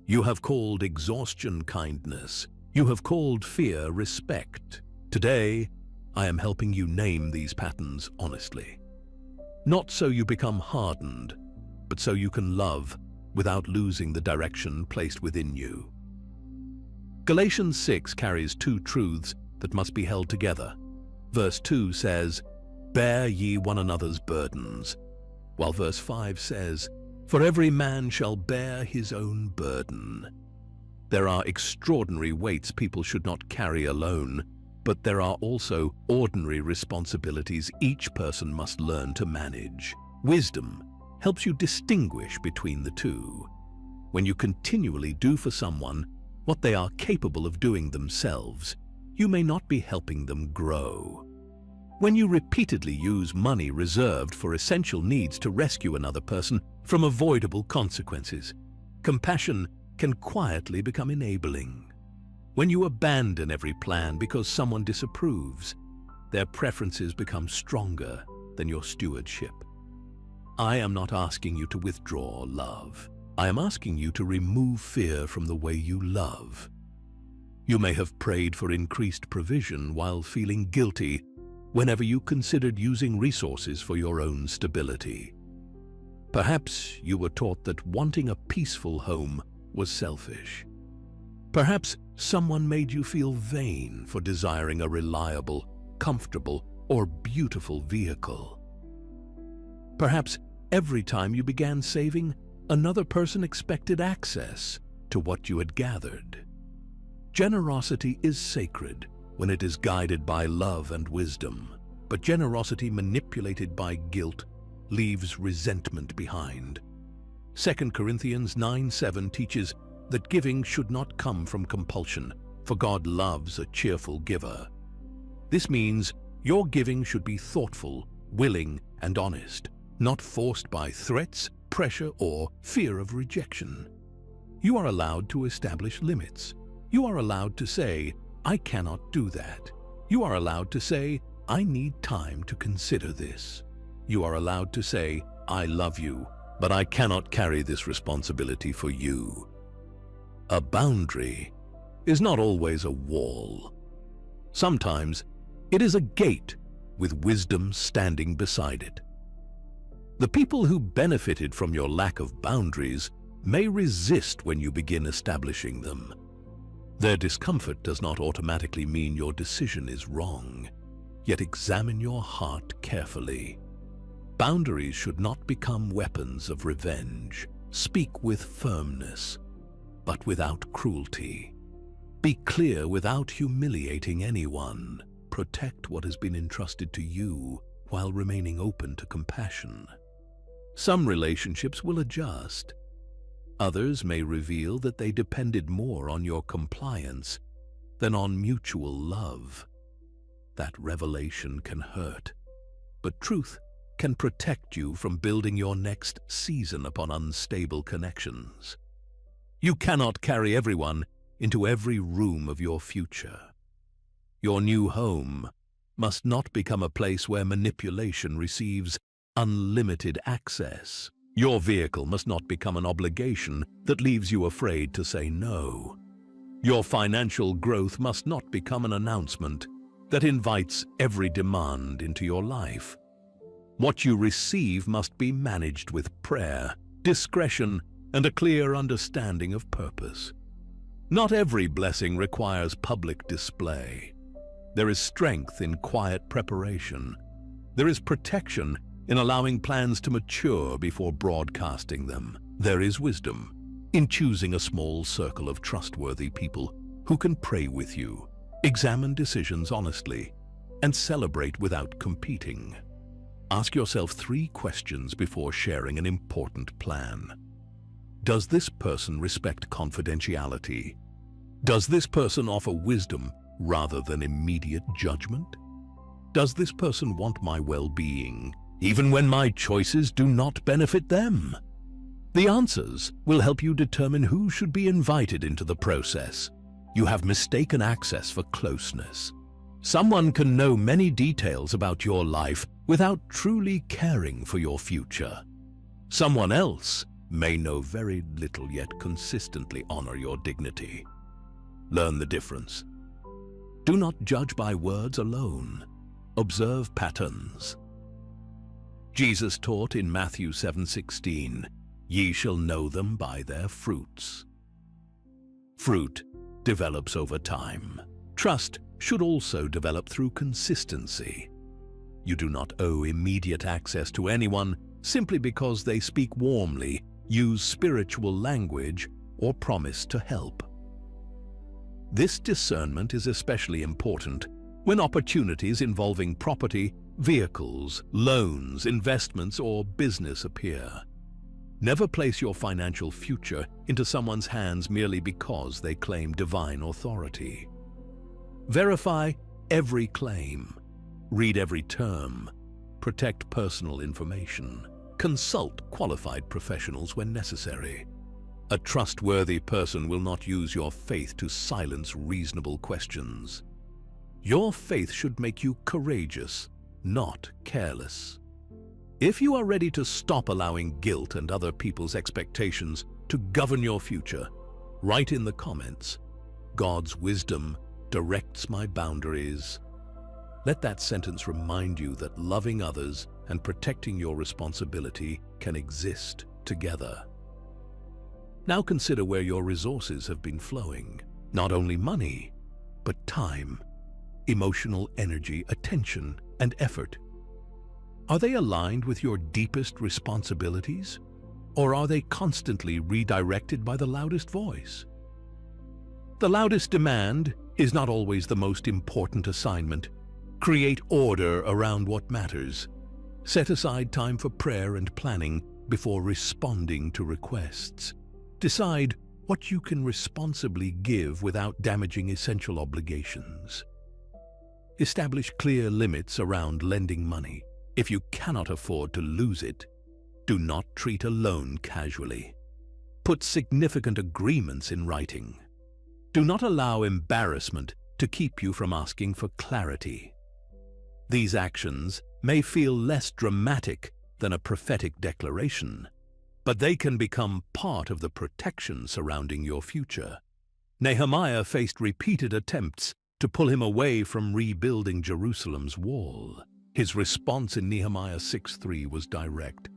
You have called exhaustion kindness. You have called fear respect. Today, I am helping you name these patterns honestly. Not so you become hardened, but so you can love without losing the direction placed within you. Galatians 6 carries two truths that must be held together. Verse 2 says, "Bear ye one another's burdens," while verse 5 says, "For every man shall bear his own burden." There are extraordinary weights people should not carry alone, but there are also ordinary responsibilities each person must learn to manage. Wisdom helps you distinguish between the two. When you continually do for someone what they are capable of doing themselves, you may not be helping them grow. When you repeatedly use money reserved for essential needs to rescue another person from avoidable consequences, compassion can quietly become enabling. When you abandon every plan because someone disapproves, their preferences become stronger than your stewardship. I am not asking you to withdraw love. I am asking you to remove fear from the way you love. You may have prayed for increased provision while feeling guilty whenever you considered using resources for your own stability. Perhaps you were taught that wanting a peaceful home was selfish. Perhaps Someone made you feel vain for desiring a reliable, comfortable, or beautiful vehicle. Perhaps every time you began saving, another person expected access to what you had gathered. Generosity is sacred when it is guided by love and wisdom, but generosity manipulated by guilt leaves resentment behind. 2 Corinthians 9:7 teaches that giving should not come from compulsion, for God loves a cheerful giver. This means your giving should be thoughtful, willing, and honest, not forced by threats, pressure, or fear of rejection. You are allowed to establish limits. You are allowed to say, "I cannot do that." You are allowed to say, "I need time to consider this." You are allowed to say, "I love you, but I cannot carry this responsibility for you." A boundary is not always a wall. Sometimes it is a gate with wisdom standing beside it. The people who benefited from your lack of boundaries may resist when you begin establishing them. Their discomfort does not automatically mean your decision is wrong, yet examine your heart carefully. Boundaries should not become weapons of revenge. Speak with firmness, but without cruelty. Be clear without humiliating anyone. Protect what has been entrusted to you while remaining open to compassion. Some relationships will adjust. Others may reveal that they depended more on your compliance than on mutual love. That revelation can hurt, but truth can protect you from building your next season upon unstable connections. You cannot carry everyone into every room of your future. Your new home must not become a place where manipulation receives unlimited access. Your vehicle must not become an obligation that leaves you afraid to say no. Your financial growth must not become an announcement that invites every demand into your life. What you receive must be managed with prayer, discretion, and a clear understanding of purpose. Not every blessing requires public display. There is strength in quiet preparation. There is protection in allowing plans to mature before broadcasting them. There is wisdom in choosing a small circle of trustworthy people who can pray with you, examine decisions honestly, and celebrate without competing. Ask yourself 3 questions before sharing an important plan. Does this person respect confidentiality? Does this person offer wisdom rather than immediate judgment? Does this person want my well-being, even when my choices do not benefit them? The answers will help you determine who should be invited into the process. You have mistaken access for closeness. Someone can know many details about your life without truly caring for your future. Someone else may know very little yet consistently honor your dignity. Learn the difference. Do not judge by words alone. Observe patterns. Jesus taught in Matthew 7:16, "Ye shall know them by their fruits." Fruit develops over time. Trust should also develop through consistency. You do not owe immediate access to anyone simply because they speak warmly, use spiritual language, or promise to help. This discernment is especially important when opportunities involving property, vehicles, loans, investments, or business appear. Never place your financial future into someone's hands merely because they claim divine authority. Verify every claim. Read every term. Protect personal information. Consult qualified professionals when necessary. A trustworthy person will not use your faith to silence reasonable questions. Your faith should make you courageous, not careless. If you are ready to stop allowing guilt and other people's expectations to govern your future, write in the comments, "God's wisdom directs my boundaries." Let that sentence remind you that loving others and protecting your responsibility can exist together. Now consider where your resources have been flowing. Not only money, but time, emotional energy, attention, and effort. Are they aligned with your deepest responsibilities? Or are they constantly redirected by the loudest voice? The loudest demand is not always the most important assignment. Create order around what matters. Set aside time for prayer and planning before responding to requests. Decide what you can responsibly give without damaging essential obligations. Establish clear limits around lending money. If you cannot afford to lose it, do not treat a loan casually. Put significant agreements in writing. Do not allow embarrassment to keep you from asking for clarity. These actions may feel less dramatic than a prophetic declaration, but they can become part of the protection surrounding your future. Nehemiah faced repeated attempts to pull him away from rebuilding Jerusalem's wall. His response in Nehemiah 6:3 was direct.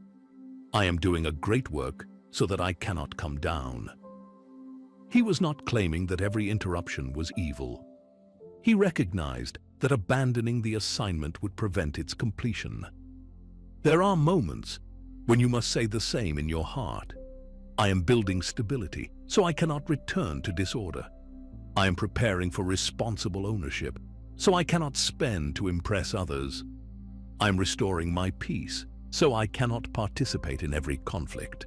I am doing a great work so that I cannot come down. He was not claiming that every interruption was evil. He recognized that abandoning the assignment would prevent its completion. There are moments when you must say the same in your heart. I am building stability, so I cannot return to disorder. I am preparing for responsible ownership, so I cannot spend to impress others. I am restoring my peace, so I cannot participate in every conflict.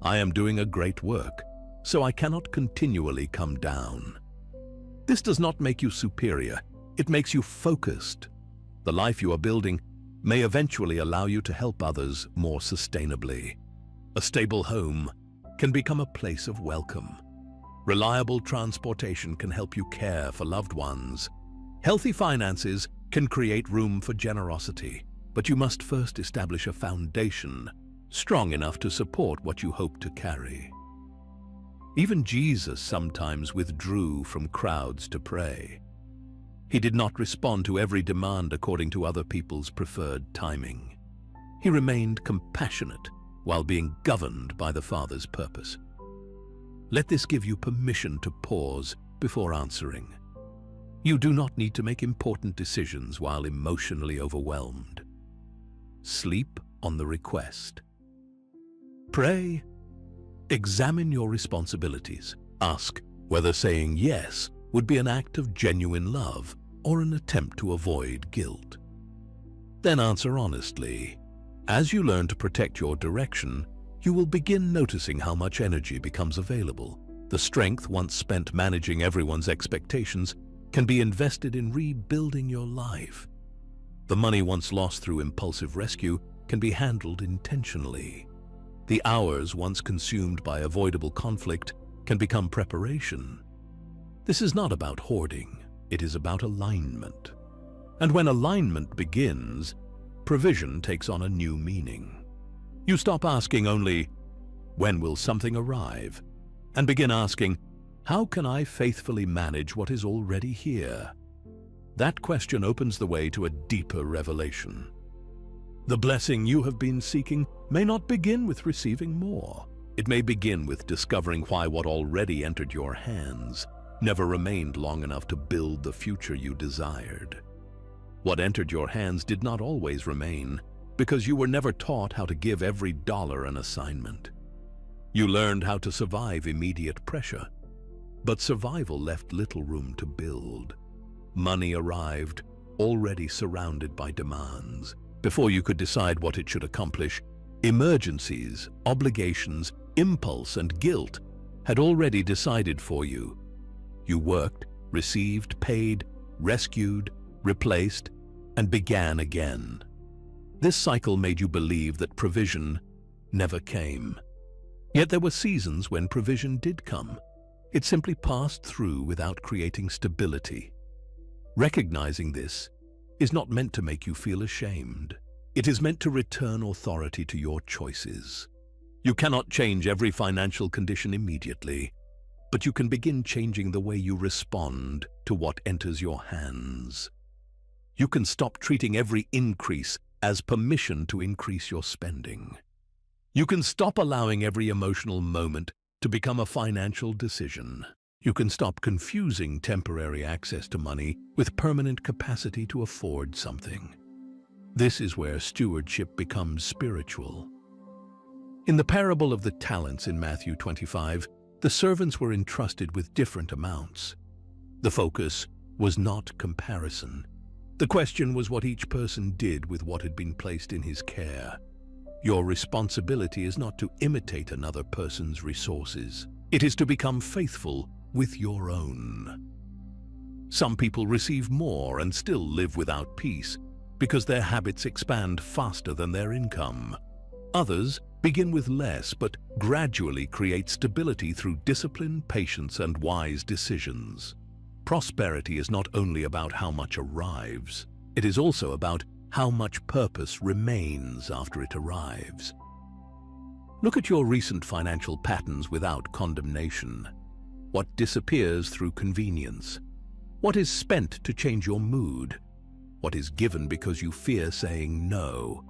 I am doing a great work, so I cannot continually come down. This does not make you superior, it makes you focused. The life you are building may eventually allow you to help others more sustainably. A stable home can become a place of welcome. Reliable transportation can help you care for loved ones. Healthy finances can create room for generosity, but you must first establish a foundation strong enough to support what you hope to carry. Even Jesus sometimes withdrew from crowds to pray. He did not respond to every demand according to other people's preferred timing. He remained compassionate while being governed by the Father's purpose. Let this give you permission to pause before answering. You do not need to make important decisions while emotionally overwhelmed. Sleep on the request. Pray. Examine your responsibilities. Ask whether saying yes would be an act of genuine love or an attempt to avoid guilt. Then answer honestly. As you learn to protect your direction, you will begin noticing how much energy becomes available. The strength once spent managing everyone's expectations can be invested in rebuilding your life. The money once lost through impulsive rescue can be handled intentionally. The hours once consumed by avoidable conflict can become preparation. This is not about hoarding, it is about alignment. And when alignment begins, provision takes on a new meaning. You stop asking only, when will something arrive? And begin asking, how can I faithfully manage what is already here? That question opens the way to a deeper revelation. The blessing you have been seeking may not begin with receiving more. It may begin with discovering why what already entered your hands never remained long enough to build the future you desired. What entered your hands did not always remain because you were never taught how to give every dollar an assignment. You learned how to survive immediate pressure, but survival left little room to build. Money arrived, already surrounded by demands. Before you could decide what it should accomplish, emergencies, obligations, impulse, and guilt had already decided for you. You worked, received, paid, rescued, replaced, and began again. This cycle made you believe that provision never came. Yet there were seasons when provision did come. It simply passed through without creating stability. Recognizing this is not meant to make you feel ashamed. It is meant to return authority to your choices. You cannot change every financial condition immediately, but you can begin changing the way you respond to what enters your hands. You can stop treating every increase as permission to increase your spending. You can stop allowing every emotional moment to become a financial decision. You can stop confusing temporary access to money with permanent capacity to afford something. This is where stewardship becomes spiritual. In the parable of the talents in Matthew 25, the servants were entrusted with different amounts. The focus was not comparison. The question was what each person did with what had been placed in his care. Your responsibility is not to imitate another person's resources. It is to become faithful with your own. Some people receive more and still live without peace because their habits expand faster than their income. Others begin with less but gradually create stability through discipline, patience, and wise decisions. Prosperity is not only about how much arrives, it is also about how much purpose remains after it arrives. Look at your recent financial patterns without condemnation. What disappears through convenience? What is spent to change your mood? What is given because you fear saying no?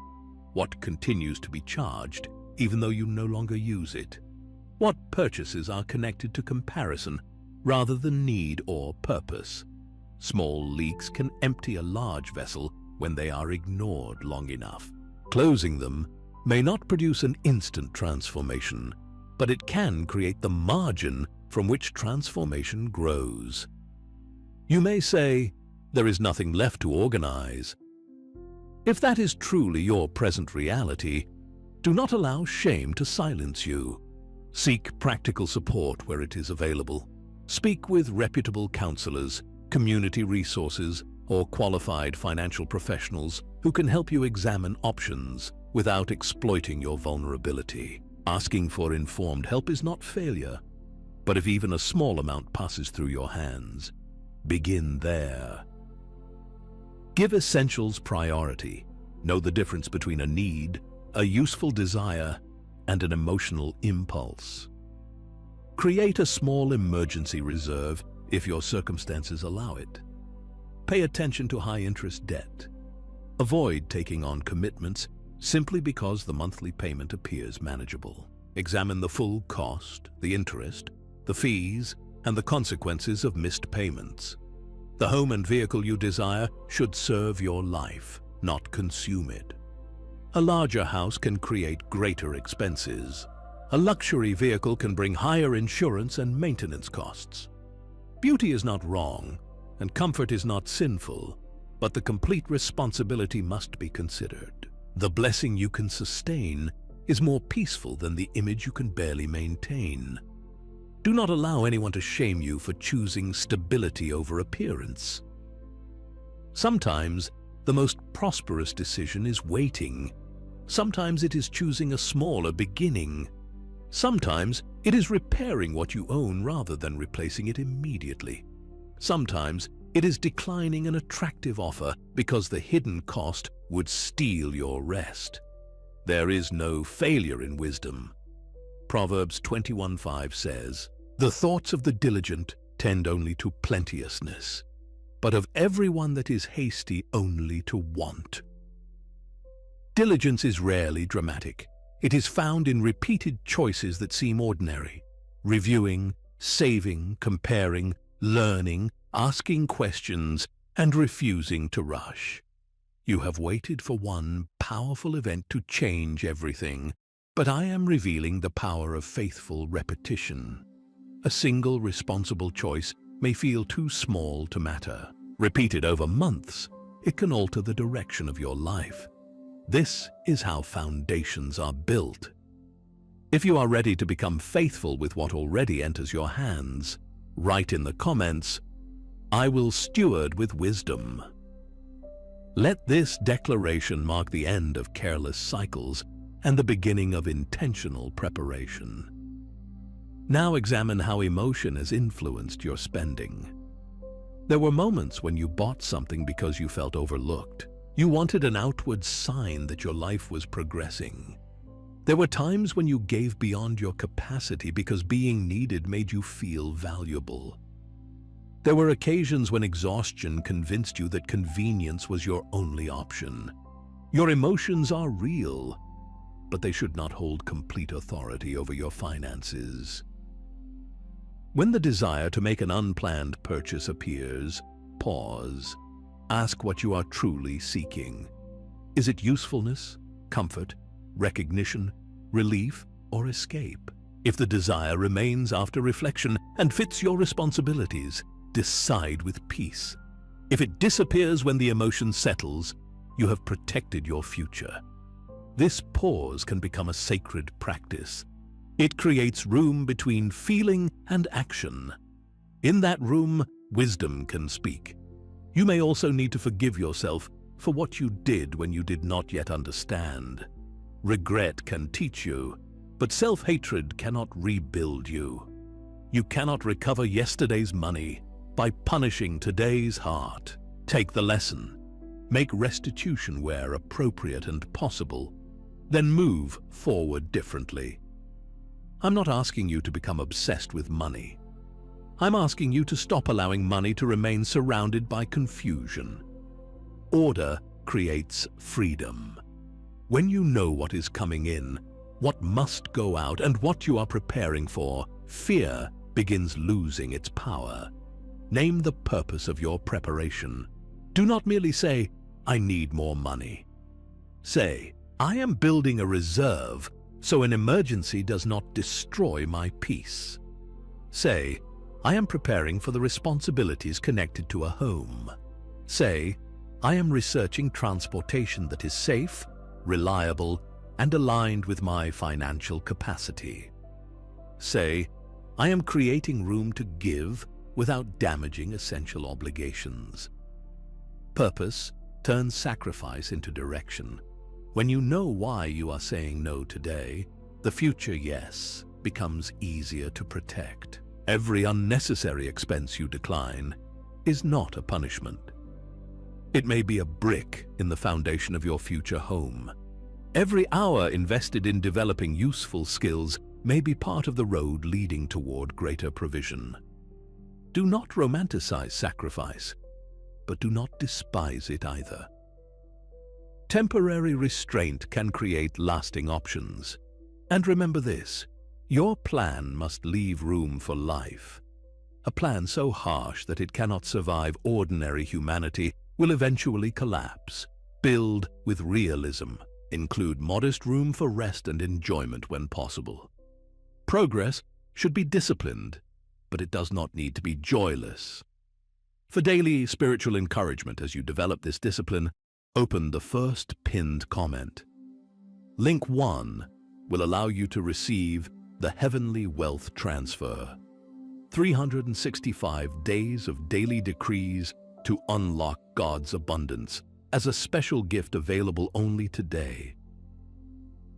What continues to be charged even though you no longer use it? What purchases are connected to comparison rather than need or purpose? Small leaks can empty a large vessel when they are ignored long enough. Closing them may not produce an instant transformation, but it can create the margin from which transformation grows. You may say, there is nothing left to organize. If that is truly your present reality, do not allow shame to silence you. Seek practical support where it is available. Speak with reputable counselors, community resources, or qualified financial professionals who can help you examine options without exploiting your vulnerability. Asking for informed help is not failure, but if even a small amount passes through your hands, begin there. Give essentials priority. Know the difference between a need, a useful desire, and an emotional impulse. Create a small emergency reserve if your circumstances allow it. Pay attention to high-interest debt. Avoid taking on commitments simply because the monthly payment appears manageable. Examine the full cost, the interest, the fees, and the consequences of missed payments. The home and vehicle you desire should serve your life, not consume it. A larger house can create greater expenses. A luxury vehicle can bring higher insurance and maintenance costs. Beauty is not wrong, and comfort is not sinful, but the complete responsibility must be considered. The blessing you can sustain is more peaceful than the image you can barely maintain. Do not allow anyone to shame you for choosing stability over appearance. Sometimes the most prosperous decision is waiting. Sometimes it is choosing a smaller beginning. Sometimes it is repairing what you own rather than replacing it immediately. Sometimes it is declining an attractive offer because the hidden cost would steal your rest. There is no failure in wisdom. Proverbs 21:5 says, "The thoughts of the diligent tend only to plenteousness, but of everyone that is hasty only to want." Diligence is rarely dramatic. It is found in repeated choices that seem ordinary. Reviewing, saving, comparing, learning, asking questions, and refusing to rush. You have waited for one powerful event to change everything, but I am revealing the power of faithful repetition. A single responsible choice may feel too small to matter. Repeated over months, it can alter the direction of your life. This is how foundations are built. If you are ready to become faithful with what already enters your hands, write in the comments, "I will steward with wisdom." Let this declaration mark the end of careless cycles and the beginning of intentional preparation. Now examine how emotion has influenced your spending. There were moments when you bought something because you felt overlooked. You wanted an outward sign that your life was progressing. There were times when you gave beyond your capacity because being needed made you feel valuable. There were occasions when exhaustion convinced you that convenience was your only option. Your emotions are real, but they should not hold complete authority over your finances. When the desire to make an unplanned purchase appears, pause. Ask what you are truly seeking. Is it usefulness, comfort, recognition, relief, or escape? If the desire remains after reflection and fits your responsibilities, decide with peace. If it disappears when the emotion settles, you have protected your future. This pause can become a sacred practice. It creates room between feeling and action. In that room, wisdom can speak. You may also need to forgive yourself for what you did when you did not yet understand. Regret can teach you, but self-hatred cannot rebuild you. You cannot recover yesterday's money by punishing today's heart. Take the lesson. Make restitution where appropriate and possible. Then move forward differently. I'm not asking you to become obsessed with money. I'm asking you to stop allowing money to remain surrounded by confusion. Order creates freedom. When you know what is coming in, what must go out, and what you are preparing for, fear begins losing its power. Name the purpose of your preparation. Do not merely say, "I need more money." Say, "I am building a reserve so an emergency does not destroy my peace." Say, "I am preparing for the responsibilities connected to a home." Say, "I am researching transportation that is safe, reliable, and aligned with my financial capacity." Say, "I am creating room to give without damaging essential obligations." Purpose turns sacrifice into direction. When you know why you are saying no today, the future yes becomes easier to protect. Every unnecessary expense you decline is not a punishment. It may be a brick in the foundation of your future home. Every hour invested in developing useful skills may be part of the road leading toward greater provision. Do not romanticize sacrifice, but do not despise it either. Temporary restraint can create lasting options. And remember this, your plan must leave room for life. A plan so harsh that it cannot survive ordinary humanity will eventually collapse. Build with realism. Include modest room for rest and enjoyment when possible. Progress should be disciplined, but it does not need to be joyless. For daily spiritual encouragement as you develop this discipline, open the first pinned comment. Link 1 will allow you to receive the Heavenly Wealth Transfer. 365 days of daily decrees to unlock God's abundance as a special gift available only today.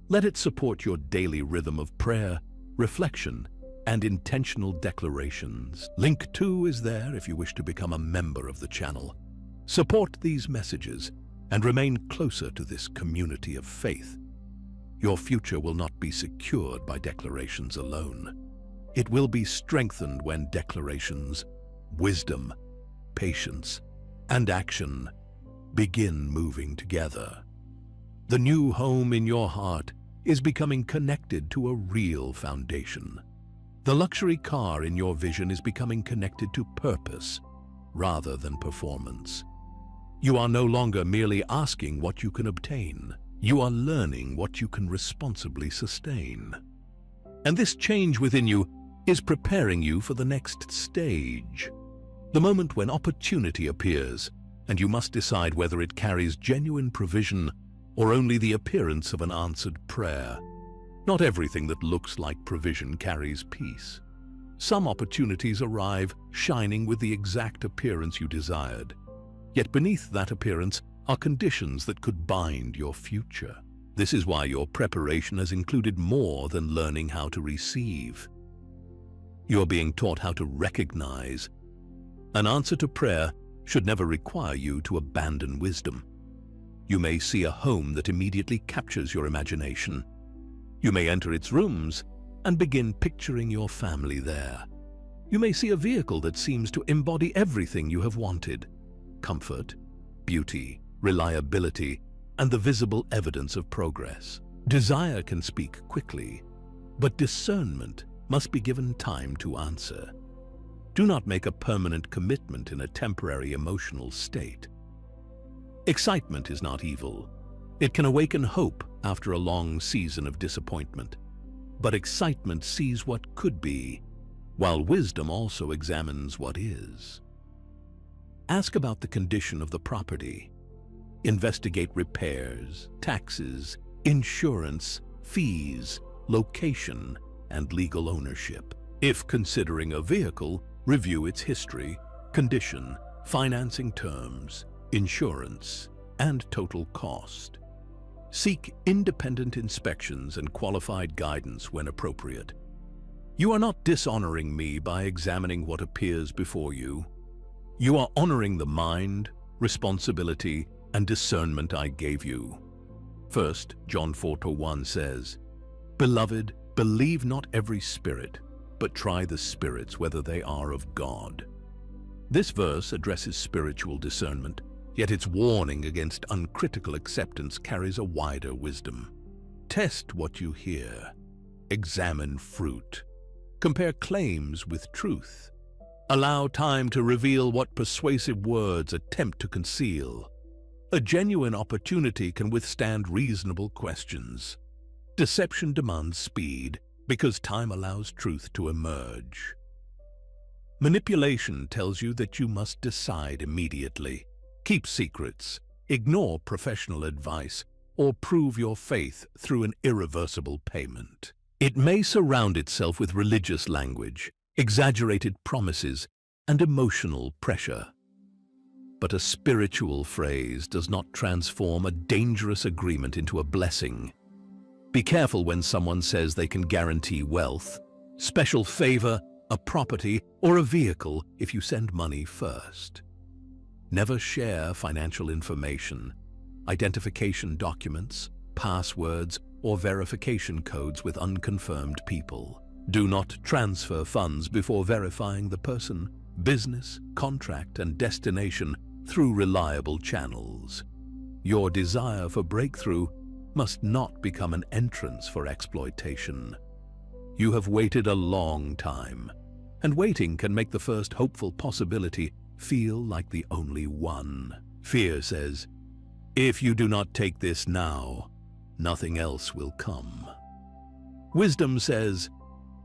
Let it support your daily rhythm of prayer, reflection, and intentional declarations. Link 2 is there if you wish to become a member of the channel. Support these messages and remain closer to this community of faith. Your future will not be secured by declarations alone. It will be strengthened when declarations, wisdom, patience, and action begin moving together. The new home in your heart is becoming connected to a real foundation. The luxury car in your vision is becoming connected to purpose rather than performance. You are no longer merely asking what you can obtain. You are learning what you can responsibly sustain. And this change within you is preparing you for the next stage. The moment when opportunity appears, and you must decide whether it carries genuine provision or only the appearance of an answered prayer. Not everything that looks like provision carries peace. Some opportunities arrive shining with the exact appearance you desired. Yet beneath that appearance are conditions that could bind your future. This is why your preparation has included more than learning how to receive. You are being taught how to recognize. An answer to prayer should never require you to abandon wisdom. You may see a home that immediately captures your imagination. You may enter its rooms and begin picturing your family there. You may see a vehicle that seems to embody everything you have wanted: comfort, beauty, reliability, and the visible evidence of progress. Desire can speak quickly, but discernment must be given time to answer. Do not make a permanent commitment in a temporary emotional state. Excitement is not evil. It can awaken hope after a long season of disappointment. But excitement sees what could be, while wisdom also examines what is. Ask about the condition of the property. Investigate repairs, taxes, insurance, fees, location, and legal ownership. If considering a vehicle, review its history, condition, financing terms, insurance, and total cost. Seek independent inspections and qualified guidance when appropriate. You are not dishonoring me by examining what appears before you. You are honoring the mind, responsibility, and discernment I gave you. 1 John 4:1 says, "Beloved, believe not every spirit, but try the spirits whether they are of God." This verse addresses spiritual discernment, yet its warning against uncritical acceptance carries a wider wisdom. Test what you hear. Examine fruit. Compare claims with truth. Allow time to reveal what persuasive words attempt to conceal. A genuine opportunity can withstand reasonable questions. Deception demands speed because time allows truth to emerge. Manipulation tells you that you must decide immediately. Keep secrets, ignore professional advice, or prove your faith through an irreversible payment. It may surround itself with religious language, exaggerated promises, and emotional pressure. But a spiritual phrase does not transform a dangerous agreement into a blessing. Be careful when someone says they can guarantee wealth, special favor, a property, or a vehicle if you send money first. Never share financial information, identification documents, passwords, or verification codes with unconfirmed people. Do not transfer funds before verifying the person, business, contract, and destination through reliable channels. Your desire for breakthrough must not become an entrance for exploitation. You have waited a long time, and waiting can make the first hopeful possibility feel like the only one. Fear says, if you do not take this now, nothing else will come. Wisdom says,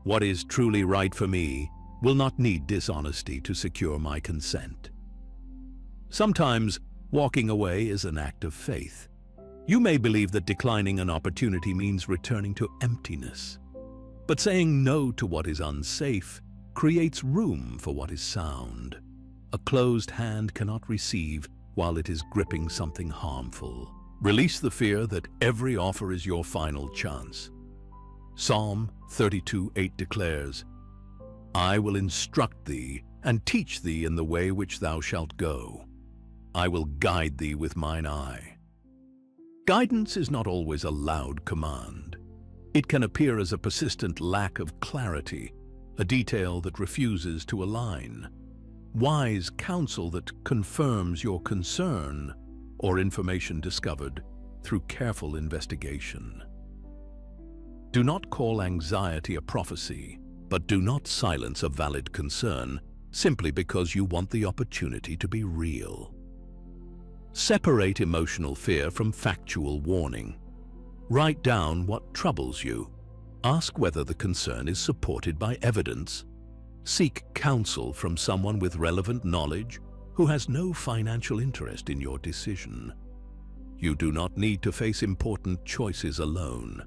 what is truly right for me will not need dishonesty to secure my consent. Sometimes, walking away is an act of faith. You may believe that declining an opportunity means returning to emptiness. But saying no to what is unsafe creates room for what is sound. A closed hand cannot receive while it is gripping something harmful. Release the fear that every offer is your final chance. Psalm 32:8 declares, I will instruct thee and teach thee in the way which thou shalt go. I will guide thee with mine eye. Guidance is not always a loud command. It can appear as a persistent lack of clarity, a detail that refuses to align, wise counsel that confirms your concern, or information discovered through careful investigation. Do not call anxiety a prophecy, but do not silence a valid concern simply because you want the opportunity to be real. Separate emotional fear from factual warning. Write down what troubles you. Ask whether the concern is supported by evidence. Seek counsel from someone with relevant knowledge who has no financial interest in your decision. You do not need to face important choices alone.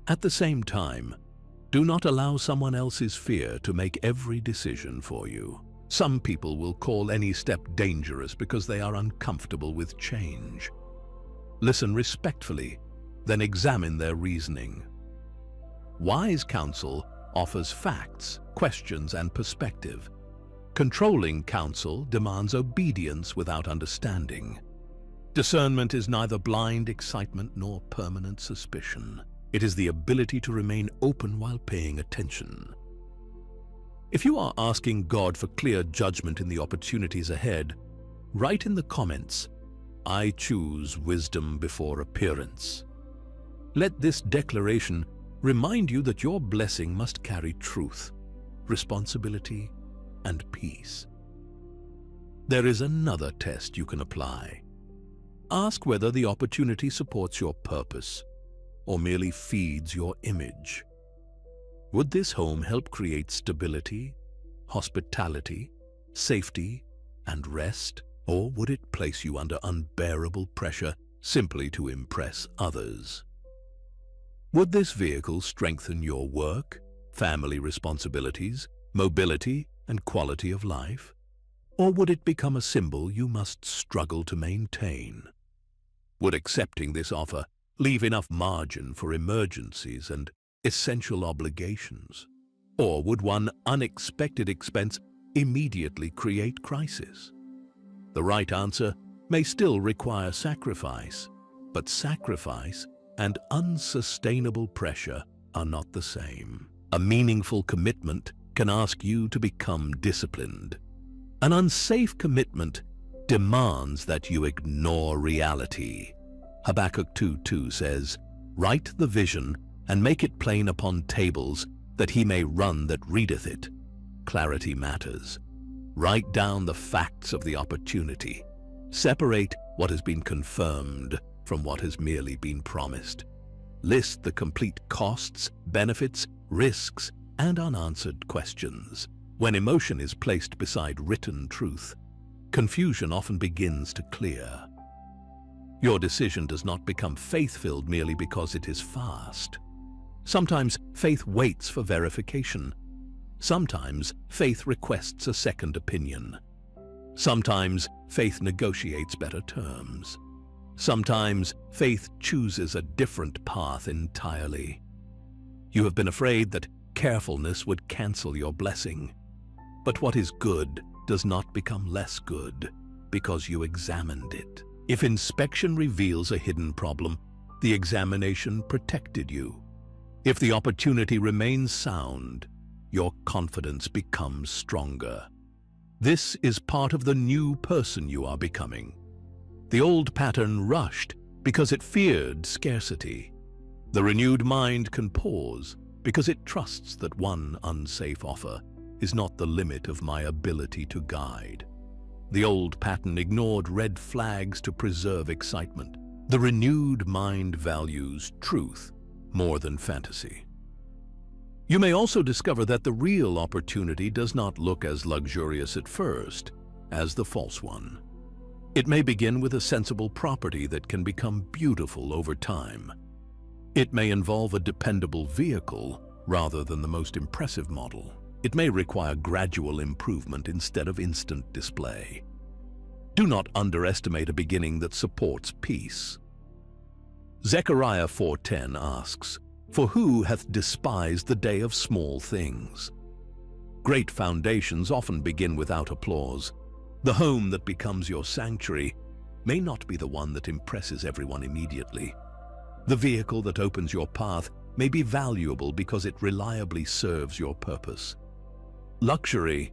At the same time, do not allow someone else's fear to make every decision for you. Some people will call any step dangerous because they are uncomfortable with change. Listen respectfully, then examine their reasoning. Wise counsel offers facts, questions, and perspective. Controlling counsel demands obedience without understanding. Discernment is neither blind excitement nor permanent suspicion. It is the ability to remain open while paying attention. If you are asking God for clear judgment in the opportunities ahead, write in the comments, I choose wisdom before appearance. Let this declaration remind you that your blessing must carry truth, responsibility, and peace. There is another test you can apply. Ask whether the opportunity supports your purpose or merely feeds your image. Would this home help create stability, hospitality, safety, and rest? Or would it place you under unbearable pressure simply to impress others? Would this vehicle strengthen your work, family responsibilities, mobility, and quality of life? Or would it become a symbol you must struggle to maintain? Would accepting this offer leave enough margin for emergencies and essential obligations? Or would one unexpected expense immediately create crisis? The right answer may still require sacrifice, but sacrifice and unsustainable pressure are not the same. A meaningful commitment can ask you to become disciplined. An unsafe commitment demands that you ignore reality. Habakkuk 2:2 says, "Write the vision and make it plain upon tables, that he may run that readeth it." Clarity matters. Write down the facts of the opportunity. Separate what has been confirmed from what has merely been promised. List the complete costs, benefits, risks, and unanswered questions. When emotion is placed beside written truth, confusion often begins to clear. Your decision does not become faith-filled merely because it is fast. Sometimes faith waits for verification. Sometimes faith requests a second opinion. Sometimes faith negotiates better terms. Sometimes faith chooses a different path entirely. You have been afraid that carefulness would cancel your blessing. But what is good does not become less good because you examined it. If inspection reveals a hidden problem, the examination protected you. If the opportunity remains sound, your confidence becomes stronger. This is part of the new person you are becoming. The old pattern rushed because it feared scarcity. The renewed mind can pause because it trusts that one unsafe offer is not the limit of my ability to guide. The old pattern ignored red flags to preserve excitement. The renewed mind values truth more than fantasy. You may also discover that the real opportunity does not look as luxurious at first as the false one. It may begin with a sensible property that can become beautiful over time. It may involve a dependable vehicle rather than the most impressive model. It may require gradual improvement instead of instant display. Do not underestimate a beginning that supports peace. Zechariah 4:10 asks, "For who hath despised the day of small things?" Great foundations often begin without applause. The home that becomes your sanctuary may not be the one that impresses everyone immediately. The vehicle that opens your path may be valuable because it reliably serves your purpose. Luxury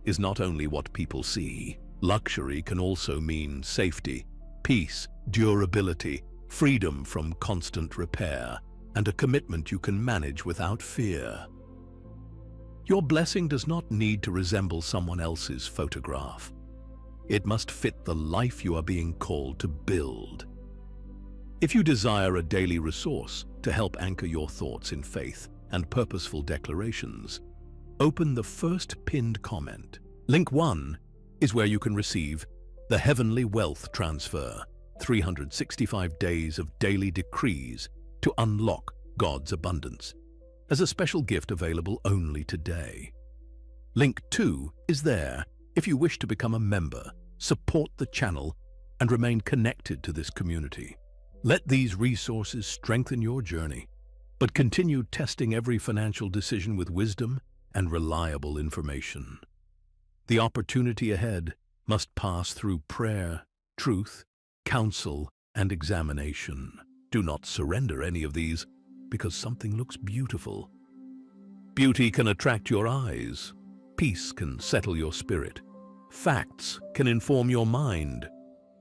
is not only what people see. Luxury can also mean safety, peace, durability, freedom from constant repair, and a commitment you can manage without fear. Your blessing does not need to resemble someone else's photograph. It must fit the life you are being called to build. If you desire a daily resource to help anchor your thoughts in faith and purposeful declarations, open the first pinned comment. Link 1 is where you can receive the Heavenly Wealth Transfer, 365 days of daily decrees to unlock God's abundance, as a special gift available only today. Link 2 is there if you wish to become a member, support the channel, and remain connected to this community. Let these resources strengthen your journey, but continue testing every financial decision with wisdom and reliable information. The opportunity ahead must pass through prayer, truth, counsel, and examination. Do not surrender any of these because something looks beautiful. Beauty can attract your eyes. Peace can settle your spirit. Facts can inform your mind.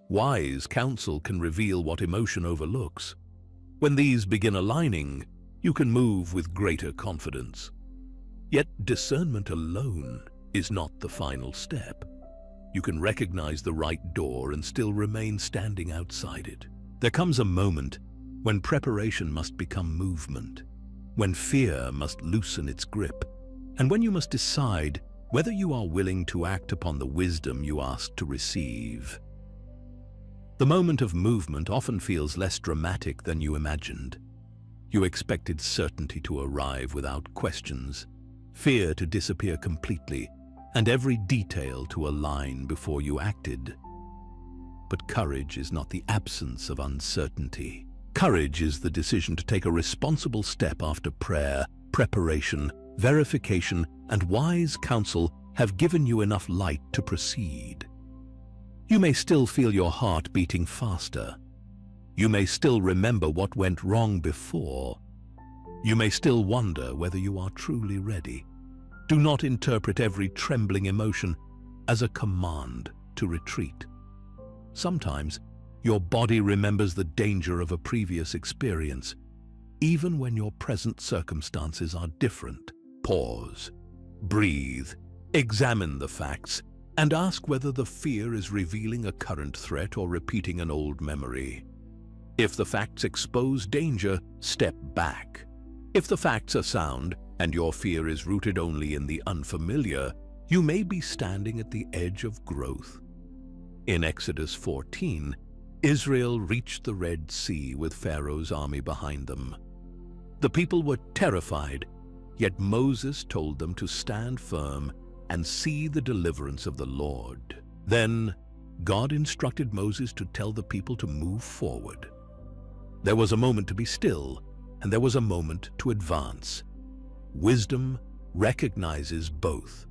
Wise counsel can reveal what emotion overlooks. When these begin aligning, you can move with greater confidence. Yet discernment alone is not the final step. You can recognize the right door and still remain standing outside it. There comes a moment when preparation must become movement, when fear must loosen its grip, and when you must decide whether you are willing to act upon the wisdom you ask to receive. The moment of movement often feels less dramatic than you imagined. You expected certainty to arrive without questions, fear to disappear completely, and every detail to align before you acted. But courage is not the absence of uncertainty. Courage is the decision to take a responsible step after prayer, preparation, verification, and wise counsel have given you enough light to proceed. You may still feel your heart beating faster. You may still remember what went wrong before. You may still wonder whether you are truly ready. Do not interpret every trembling emotion as a command to retreat. Sometimes, your body remembers the danger of a previous experience, even when your present circumstances are different. Pause, breathe, examine the facts, and ask whether the fear is revealing a current threat or repeating an old memory. If the facts expose danger, step back. If the facts are sound and your fear is rooted only in the unfamiliar, you may be standing at the edge of growth. In Exodus 14, Israel reached the Red Sea with Pharaoh's army behind them. The people were terrified, yet Moses told them to stand firm and see the deliverance of the Lord. Then, God instructed Moses to tell the people to move forward. There was a moment to be still, and there was a moment to advance. Wisdom recognizes both.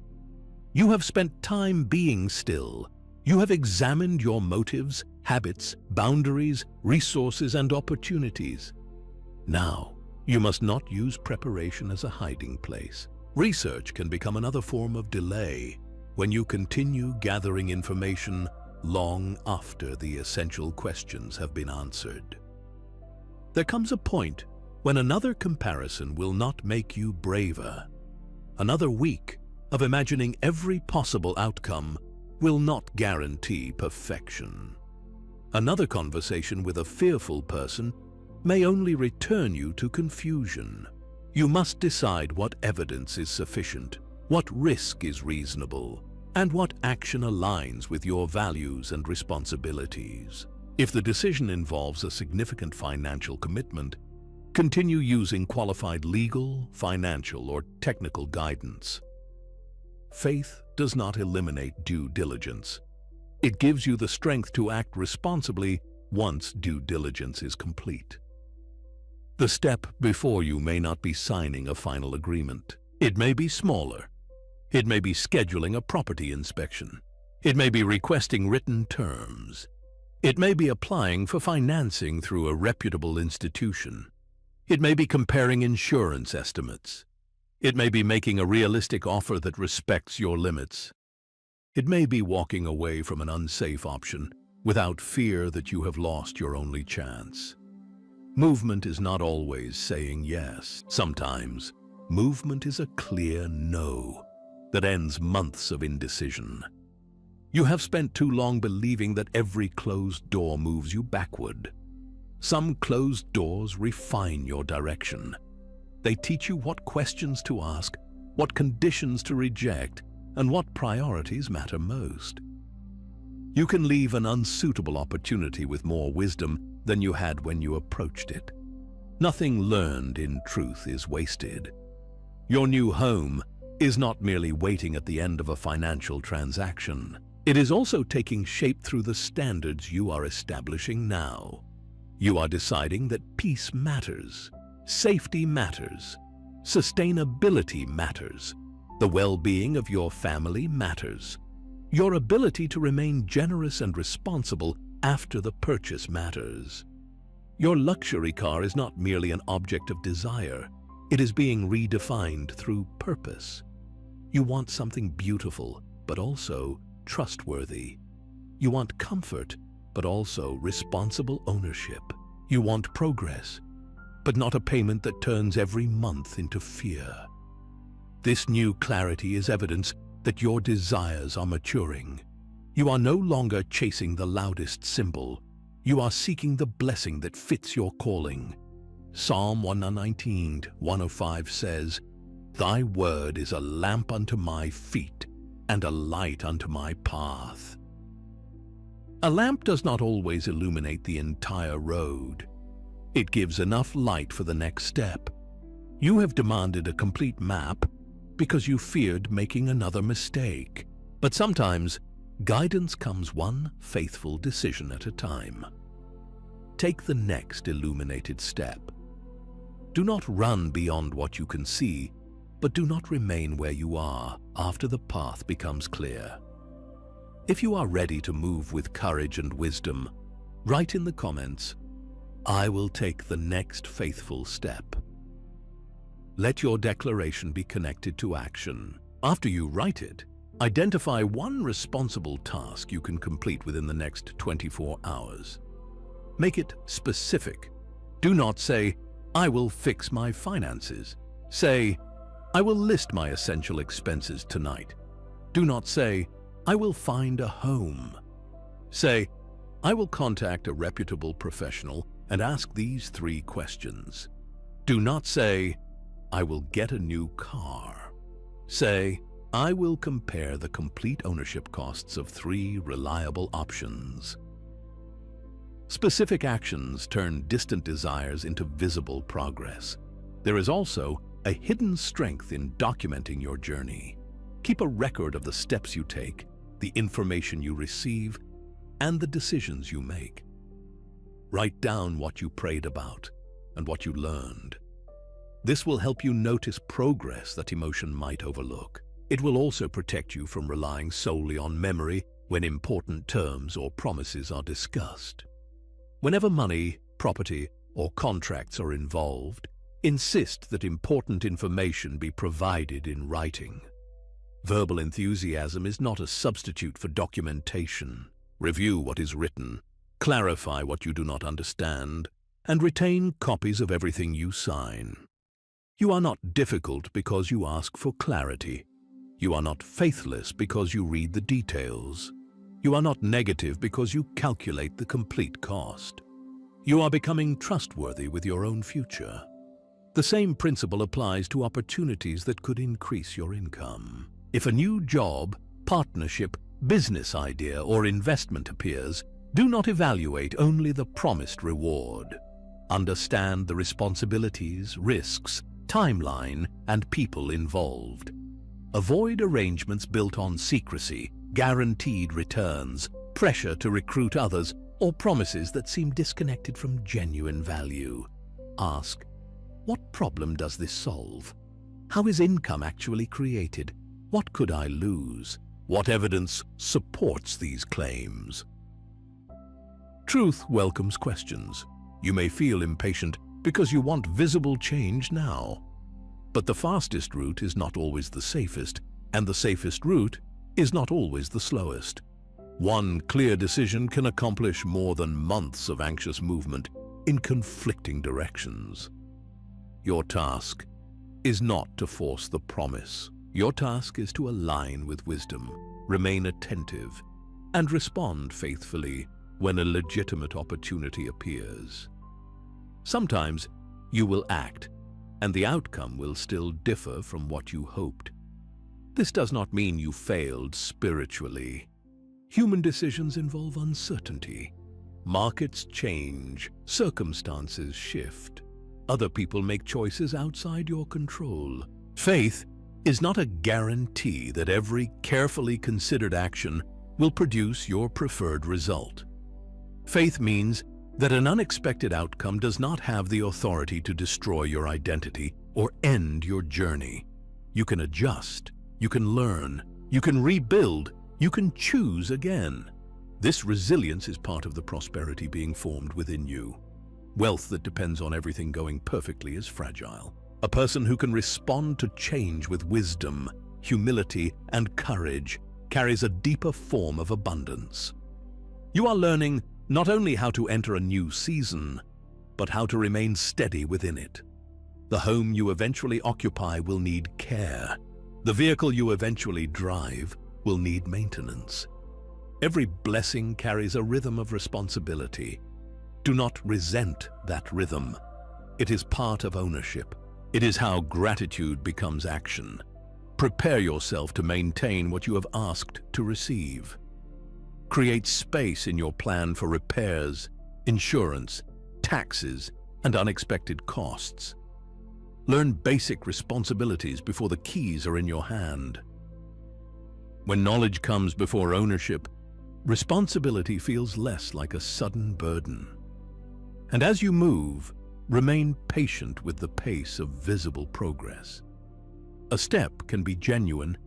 You have spent time being still. You have examined your motives, habits, boundaries, resources, and opportunities. Now, you must not use preparation as a hiding place. Research can become another form of delay when you continue gathering information long after the essential questions have been answered. There comes a point when another comparison will not make you braver. Another week of imagining every possible outcome will not guarantee perfection. Another conversation with a fearful person may only return you to confusion. You must decide what evidence is sufficient, what risk is reasonable, and what action aligns with your values and responsibilities. If the decision involves a significant financial commitment, continue using qualified legal, financial, or technical guidance. Faith does not eliminate due diligence. It gives you the strength to act responsibly once due diligence is complete. The step before you may not be signing a final agreement. It may be smaller. It may be scheduling a property inspection. It may be requesting written terms. It may be applying for financing through a reputable institution. It may be comparing insurance estimates. It may be making a realistic offer that respects your limits. It may be walking away from an unsafe option without fear that you have lost your only chance. Movement is not always saying yes. Sometimes, movement is a clear no that ends months of indecision. You have spent too long believing that every closed door moves you backward. Some closed doors refine your direction. They teach you what questions to ask, what conditions to reject, and what priorities matter most. You can leave an unsuitable opportunity with more wisdom than you had when you approached it. Nothing learned in truth is wasted. Your new home is not merely waiting at the end of a financial transaction. It is also taking shape through the standards you are establishing now. You are deciding that peace matters, safety matters, sustainability matters, the well-being of your family matters. Your ability to remain generous and responsible after the purchase matters. Your luxury car is not merely an object of desire. It is being redefined through purpose. You want something beautiful, but also trustworthy. You want comfort, but also responsible ownership. You want progress, but not a payment that turns every month into fear. This new clarity is evidence that your desires are maturing. You are no longer chasing the loudest symbol. You are seeking the blessing that fits your calling. Psalm 119:105 says, "Thy word is a lamp unto my feet and a light unto my path." A lamp does not always illuminate the entire road. It gives enough light for the next step. You have demanded a complete map because you feared making another mistake. But sometimes, guidance comes one faithful decision at a time. Take the next illuminated step. Do not run beyond what you can see, but do not remain where you are after the path becomes clear. If you are ready to move with courage and wisdom, write in the comments, "I will take the next faithful step." Let your declaration be connected to action. After you write it, identify one responsible task you can complete within the next 24 hours. Make it specific. Do not say, "I will fix my finances." Say, "I will list my essential expenses tonight." Do not say, "I will find a home." Say, "I will contact a reputable professional and ask these 3 questions." Do not say, "I will get a new car." Say, "I will compare the complete ownership costs of 3 reliable options." Specific actions turn distant desires into visible progress. There is also a hidden strength in documenting your journey. Keep a record of the steps you take, the information you receive, and the decisions you make. Write down what you prayed about and what you learned. This will help you notice progress that emotion might overlook. It will also protect you from relying solely on memory when important terms or promises are discussed. Whenever money, property, or contracts are involved, insist that important information be provided in writing. Verbal enthusiasm is not a substitute for documentation. Review what is written, clarify what you do not understand, and retain copies of everything you sign. You are not difficult because you ask for clarity. You are not faithless because you read the details. You are not negative because you calculate the complete cost. You are becoming trustworthy with your own future. The same principle applies to opportunities that could increase your income. If a new job, partnership, business idea, or investment appears, do not evaluate only the promised reward. Understand the responsibilities, risks, timeline, and people involved. Avoid arrangements built on secrecy, guaranteed returns, pressure to recruit others, or promises that seem disconnected from genuine value. Ask, what problem does this solve? How is income actually created? What could I lose? What evidence supports these claims? Truth welcomes questions. You may feel impatient because you want visible change now. But the fastest route is not always the safest, and the safest route is not always the slowest. One clear decision can accomplish more than months of anxious movement in conflicting directions. Your task is not to force the promise. Your task is to align with wisdom, remain attentive, and respond faithfully when a legitimate opportunity appears. Sometimes you will act, and the outcome will still differ from what you hoped. This does not mean you failed spiritually. Human decisions involve uncertainty. Markets change, circumstances shift. Other people make choices outside your control. Faith is not a guarantee that every carefully considered action will produce your preferred result. Faith means that an unexpected outcome does not have the authority to destroy your identity or end your journey. You can adjust, you can learn, you can rebuild, you can choose again. This resilience is part of the prosperity being formed within you. Wealth that depends on everything going perfectly is fragile. A person who can respond to change with wisdom, humility, and courage carries a deeper form of abundance. You are learning not only how to enter a new season, but how to remain steady within it. The home you eventually occupy will need care. The vehicle you eventually drive will need maintenance. Every blessing carries a rhythm of responsibility. Do not resent that rhythm. It is part of ownership. It is how gratitude becomes action. Prepare yourself to maintain what you have asked to receive. Create space in your plan for repairs, insurance, taxes, and unexpected costs. Learn basic responsibilities before the keys are in your hand. When knowledge comes before ownership, responsibility feels less like a sudden burden. And as you move, remain patient with the pace of visible progress. A step can be genuine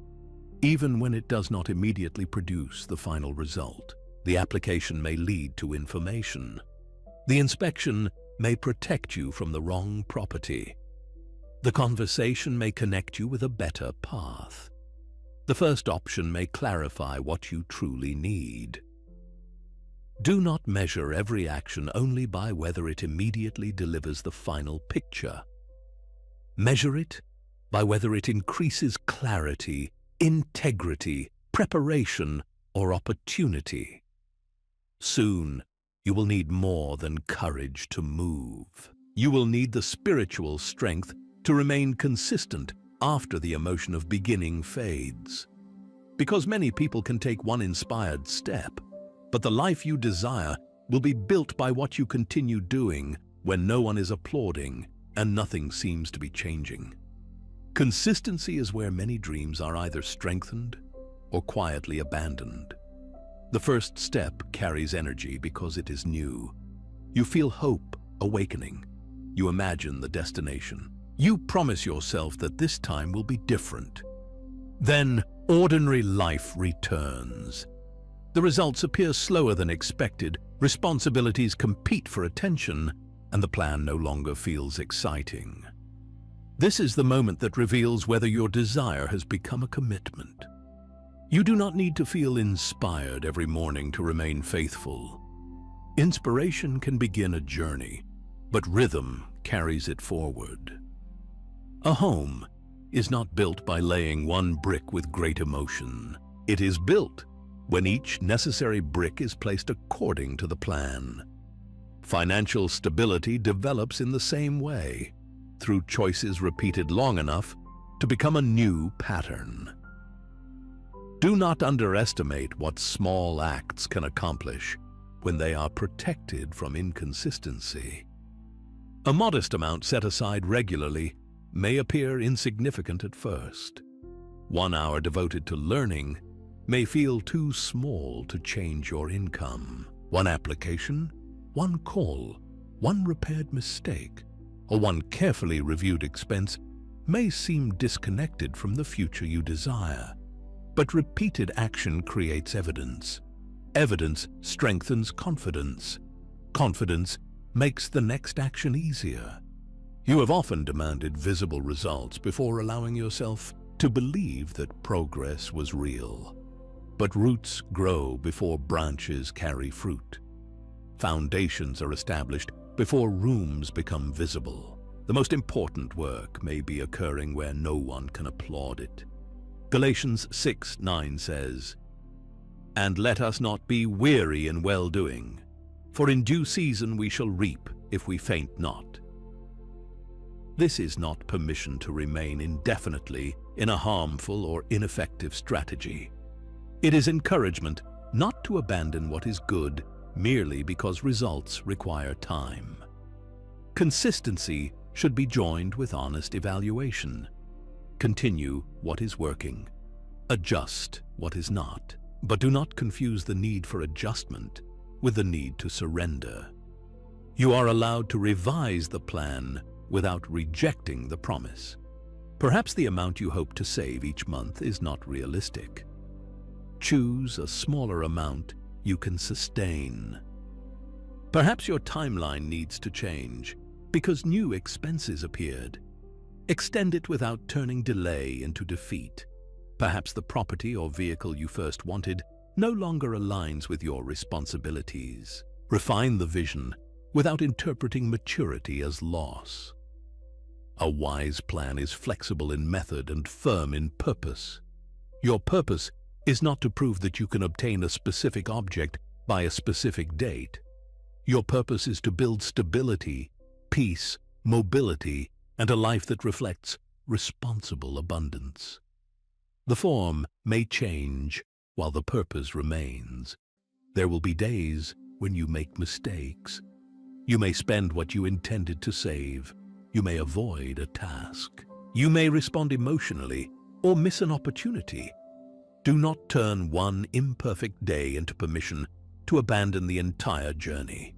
even when it does not immediately produce the final result. The application may lead to information. The inspection may protect you from the wrong property. The conversation may connect you with a better path. The first option may clarify what you truly need. Do not measure every action only by whether it immediately delivers the final picture. Measure it by whether it increases clarity, integrity, preparation, or opportunity. Soon, you will need more than courage to move. You will need the spiritual strength to remain consistent after the emotion of beginning fades. Because many people can take one inspired step, but the life you desire will be built by what you continue doing when no one is applauding and nothing seems to be changing. Consistency is where many dreams are either strengthened or quietly abandoned. The first step carries energy because it is new. You feel hope awakening. You imagine the destination. You promise yourself that this time will be different. Then, ordinary life returns. The results appear slower than expected, responsibilities compete for attention, and the plan no longer feels exciting. This is the moment that reveals whether your desire has become a commitment. You do not need to feel inspired every morning to remain faithful. Inspiration can begin a journey, but rhythm carries it forward. A home is not built by laying one brick with great emotion. It is built when each necessary brick is placed according to the plan. Financial stability develops in the same way, through choices repeated long enough to become a new pattern. Do not underestimate what small acts can accomplish when they are protected from inconsistency. A modest amount set aside regularly may appear insignificant at first. 1 hour devoted to learning may feel too small to change your income. One application, one call, one repaired mistake, or one carefully reviewed expense may seem disconnected from the future you desire. But repeated action creates evidence. Evidence strengthens confidence. Confidence makes the next action easier. You have often demanded visible results before allowing yourself to believe that progress was real. But roots grow before branches carry fruit. Foundations are established before rooms become visible. The most important work may be occurring where no one can applaud it. Galatians 6:9 says, "And let us not be weary in well-doing, for in due season we shall reap if we faint not." This is not permission to remain indefinitely in a harmful or ineffective strategy. It is encouragement not to abandon what is good merely because results require time. Consistency should be joined with honest evaluation. Continue what is working. Adjust what is not. But do not confuse the need for adjustment with the need to surrender. You are allowed to revise the plan without rejecting the promise. Perhaps the amount you hope to save each month is not realistic. Choose a smaller amount you can sustain. Perhaps your timeline needs to change because new expenses appeared. Extend it without turning delay into defeat. Perhaps the property or vehicle you first wanted no longer aligns with your responsibilities. Refine the vision without interpreting maturity as loss. A wise plan is flexible in method and firm in purpose. Your purpose is not to prove that you can obtain a specific object by a specific date. Your purpose is to build stability, peace, mobility, and a life that reflects responsible abundance. The form may change while the purpose remains. There will be days when you make mistakes. You may spend what you intended to save. You may avoid a task. You may respond emotionally or miss an opportunity. Do not turn one imperfect day into permission to abandon the entire journey.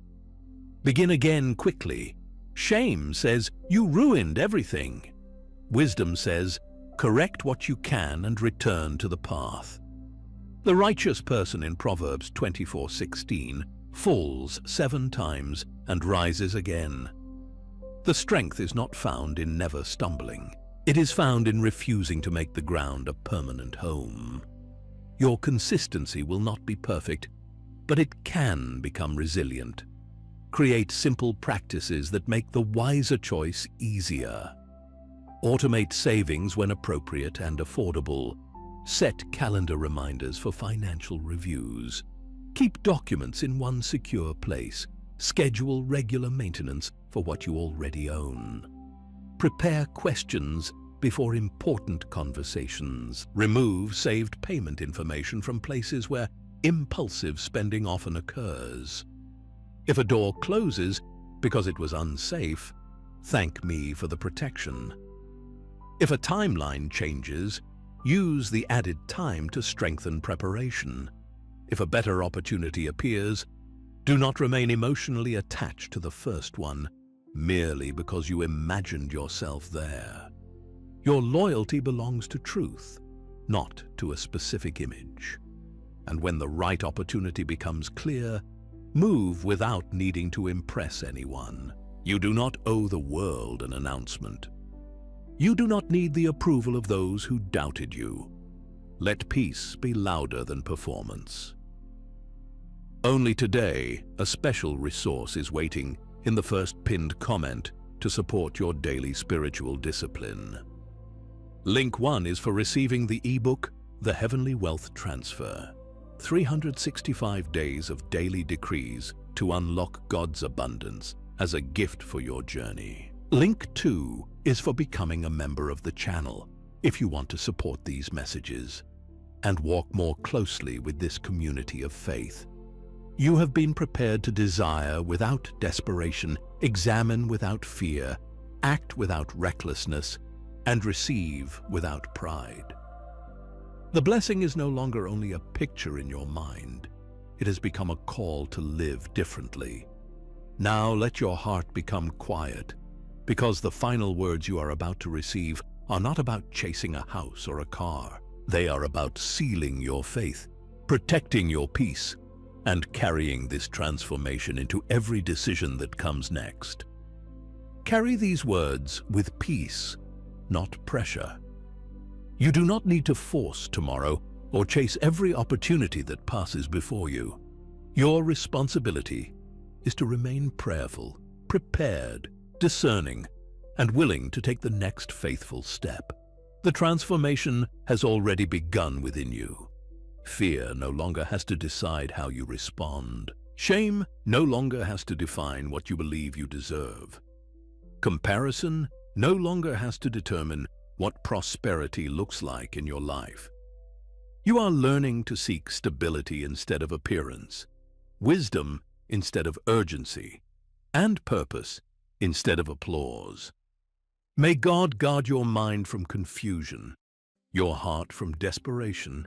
Begin again quickly. Shame says you ruined everything. Wisdom says correct what you can and return to the path. The righteous person in Proverbs 24:16 falls 7 times and rises again. The strength is not found in never stumbling. It is found in refusing to make the ground a permanent home. Your consistency will not be perfect, but it can become resilient. Create simple practices that make the wiser choice easier. Automate savings when appropriate and affordable. Set calendar reminders for financial reviews. Keep documents in one secure place. Schedule regular maintenance for what you already own. Prepare questions before important conversations. Remove saved payment information from places where impulsive spending often occurs. If a door closes because it was unsafe, thank me for the protection. If a timeline changes, use the added time to strengthen preparation. If a better opportunity appears, do not remain emotionally attached to the first one merely because you imagined yourself there. Your loyalty belongs to truth, not to a specific image. And when the right opportunity becomes clear, move without needing to impress anyone. You do not owe the world an announcement. You do not need the approval of those who doubted you. Let peace be louder than performance. Only today, a special resource is waiting in the first pinned comment to support your daily spiritual discipline. Link 1 is for receiving the ebook, The Heavenly Wealth Transfer. 365 days of daily decrees to unlock God's abundance as a gift for your journey. Link 2 is for becoming a member of the channel if you want to support these messages and walk more closely with this community of faith. You have been prepared to desire without desperation, examine without fear, act without recklessness, and receive without pride. The blessing is no longer only a picture in your mind. It has become a call to live differently. Now let your heart become quiet, because the final words you are about to receive are not about chasing a house or a car. They are about sealing your faith, protecting your peace, and carrying this transformation into every decision that comes next. Carry these words with peace, not pressure. You do not need to force tomorrow or chase every opportunity that passes before you. Your responsibility is to remain prayerful, prepared, discerning, and willing to take the next faithful step. The transformation has already begun within you. Fear no longer has to decide how you respond. Shame no longer has to define what you believe you deserve. Comparison no longer has to determine what prosperity looks like in your life. You are learning to seek stability instead of appearance, wisdom instead of urgency, and purpose instead of applause. May God guard your mind from confusion, your heart from desperation,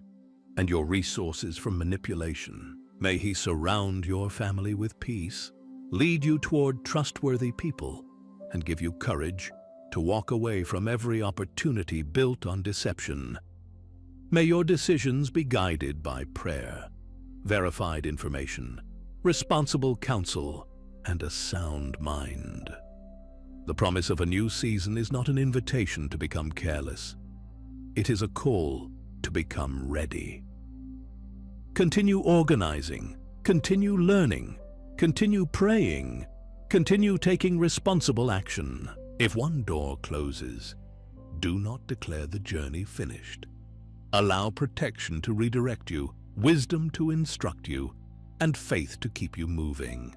and your resources from manipulation. May He surround your family with peace, lead you toward trustworthy people, and give you courage to walk away from every opportunity built on deception. May your decisions be guided by prayer, verified information, responsible counsel, and a sound mind. The promise of a new season is not an invitation to become careless. It is a call to become ready. Continue organizing, continue learning, continue praying, continue taking responsible action. If one door closes, do not declare the journey finished. Allow protection to redirect you, wisdom to instruct you, and faith to keep you moving.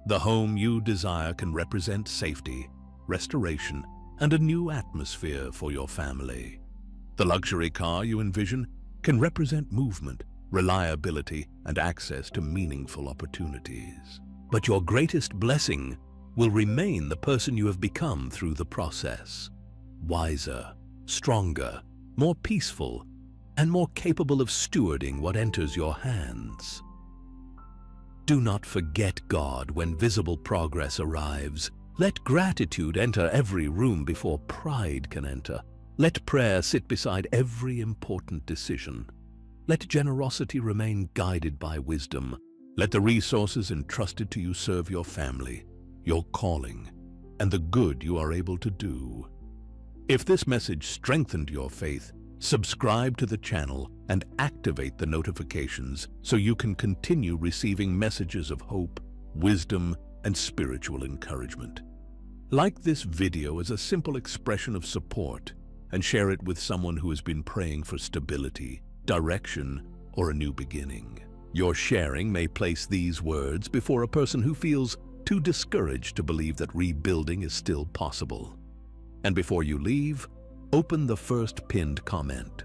The home you desire can represent safety, restoration, and a new atmosphere for your family. The luxury car you envision can represent movement, reliability, and access to meaningful opportunities. But your greatest blessing will remain the person you have become through the process. Wiser, stronger, more peaceful, and more capable of stewarding what enters your hands. Do not forget God when visible progress arrives. Let gratitude enter every room before pride can enter. Let prayer sit beside every important decision. Let generosity remain guided by wisdom. Let the resources entrusted to you serve your family, your calling, and the good you are able to do. If this message strengthened your faith, subscribe to the channel and activate the notifications so you can continue receiving messages of hope, wisdom, and spiritual encouragement. Like this video as a simple expression of support and share it with someone who has been praying for stability, direction, or a new beginning. Your sharing may place these words before a person who feels too discouraged to believe that rebuilding is still possible. And before you leave, open the first pinned comment.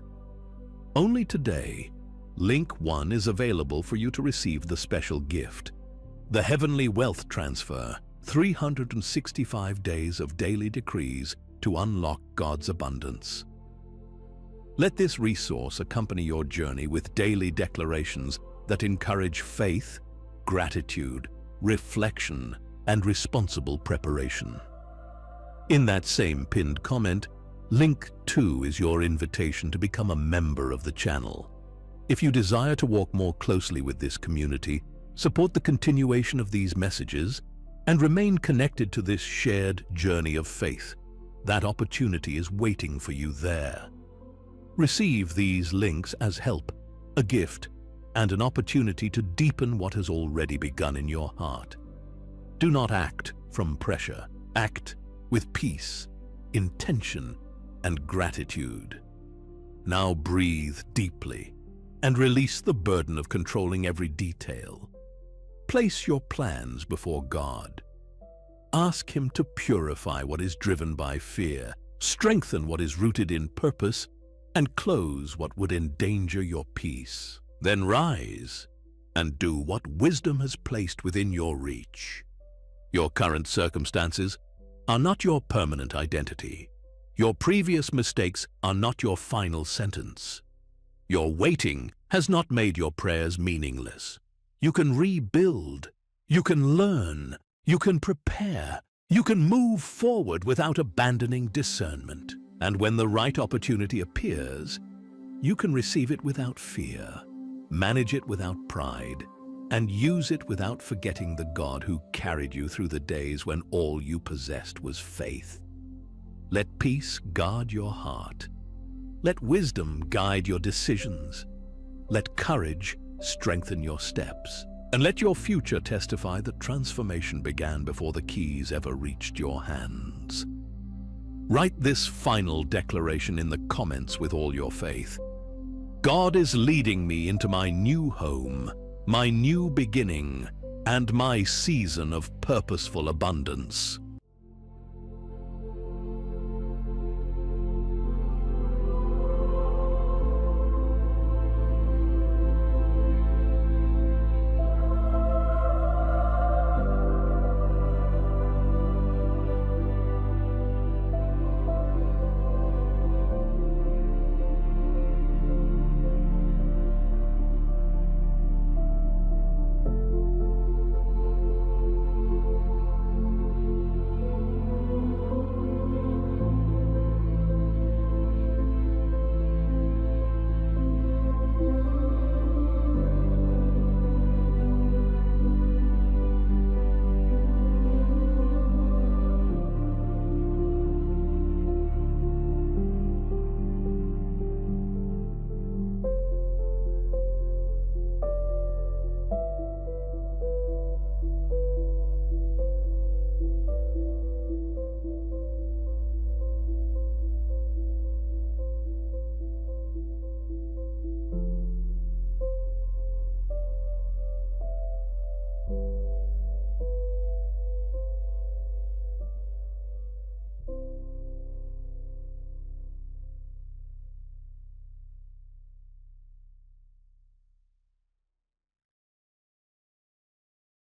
Only today, link 1 is available for you to receive the special gift, the Heavenly Wealth Transfer, 365 days of daily decrees to unlock God's abundance. Let this resource accompany your journey with daily declarations that encourage faith, gratitude, reflection, and responsible preparation. In that same pinned comment, link 2 is your invitation to become a member of the channel. If you desire to walk more closely with this community, support the continuation of these messages, and remain connected to this shared journey of faith, that opportunity is waiting for you there. Receive these links as help, a gift, and an opportunity to deepen what has already begun in your heart. Do not act from pressure. Act with peace, intention, and gratitude. Now breathe deeply and release the burden of controlling every detail. Place your plans before God. Ask Him to purify what is driven by fear, strengthen what is rooted in purpose, and close what would endanger your peace. Then rise and do what wisdom has placed within your reach. Your current circumstances are not your permanent identity. Your previous mistakes are not your final sentence. Your waiting has not made your prayers meaningless. You can rebuild, you can learn, you can prepare, you can move forward without abandoning discernment. And when the right opportunity appears, you can receive it without fear, manage it without pride, and use it without forgetting the God who carried you through the days when all you possessed was faith. Let peace guard your heart. Let wisdom guide your decisions. Let courage strengthen your steps. And let your future testify that transformation began before the keys ever reached your hands. Write this final declaration in the comments with all your faith. God is leading me into my new home, my new beginning, and my season of purposeful abundance.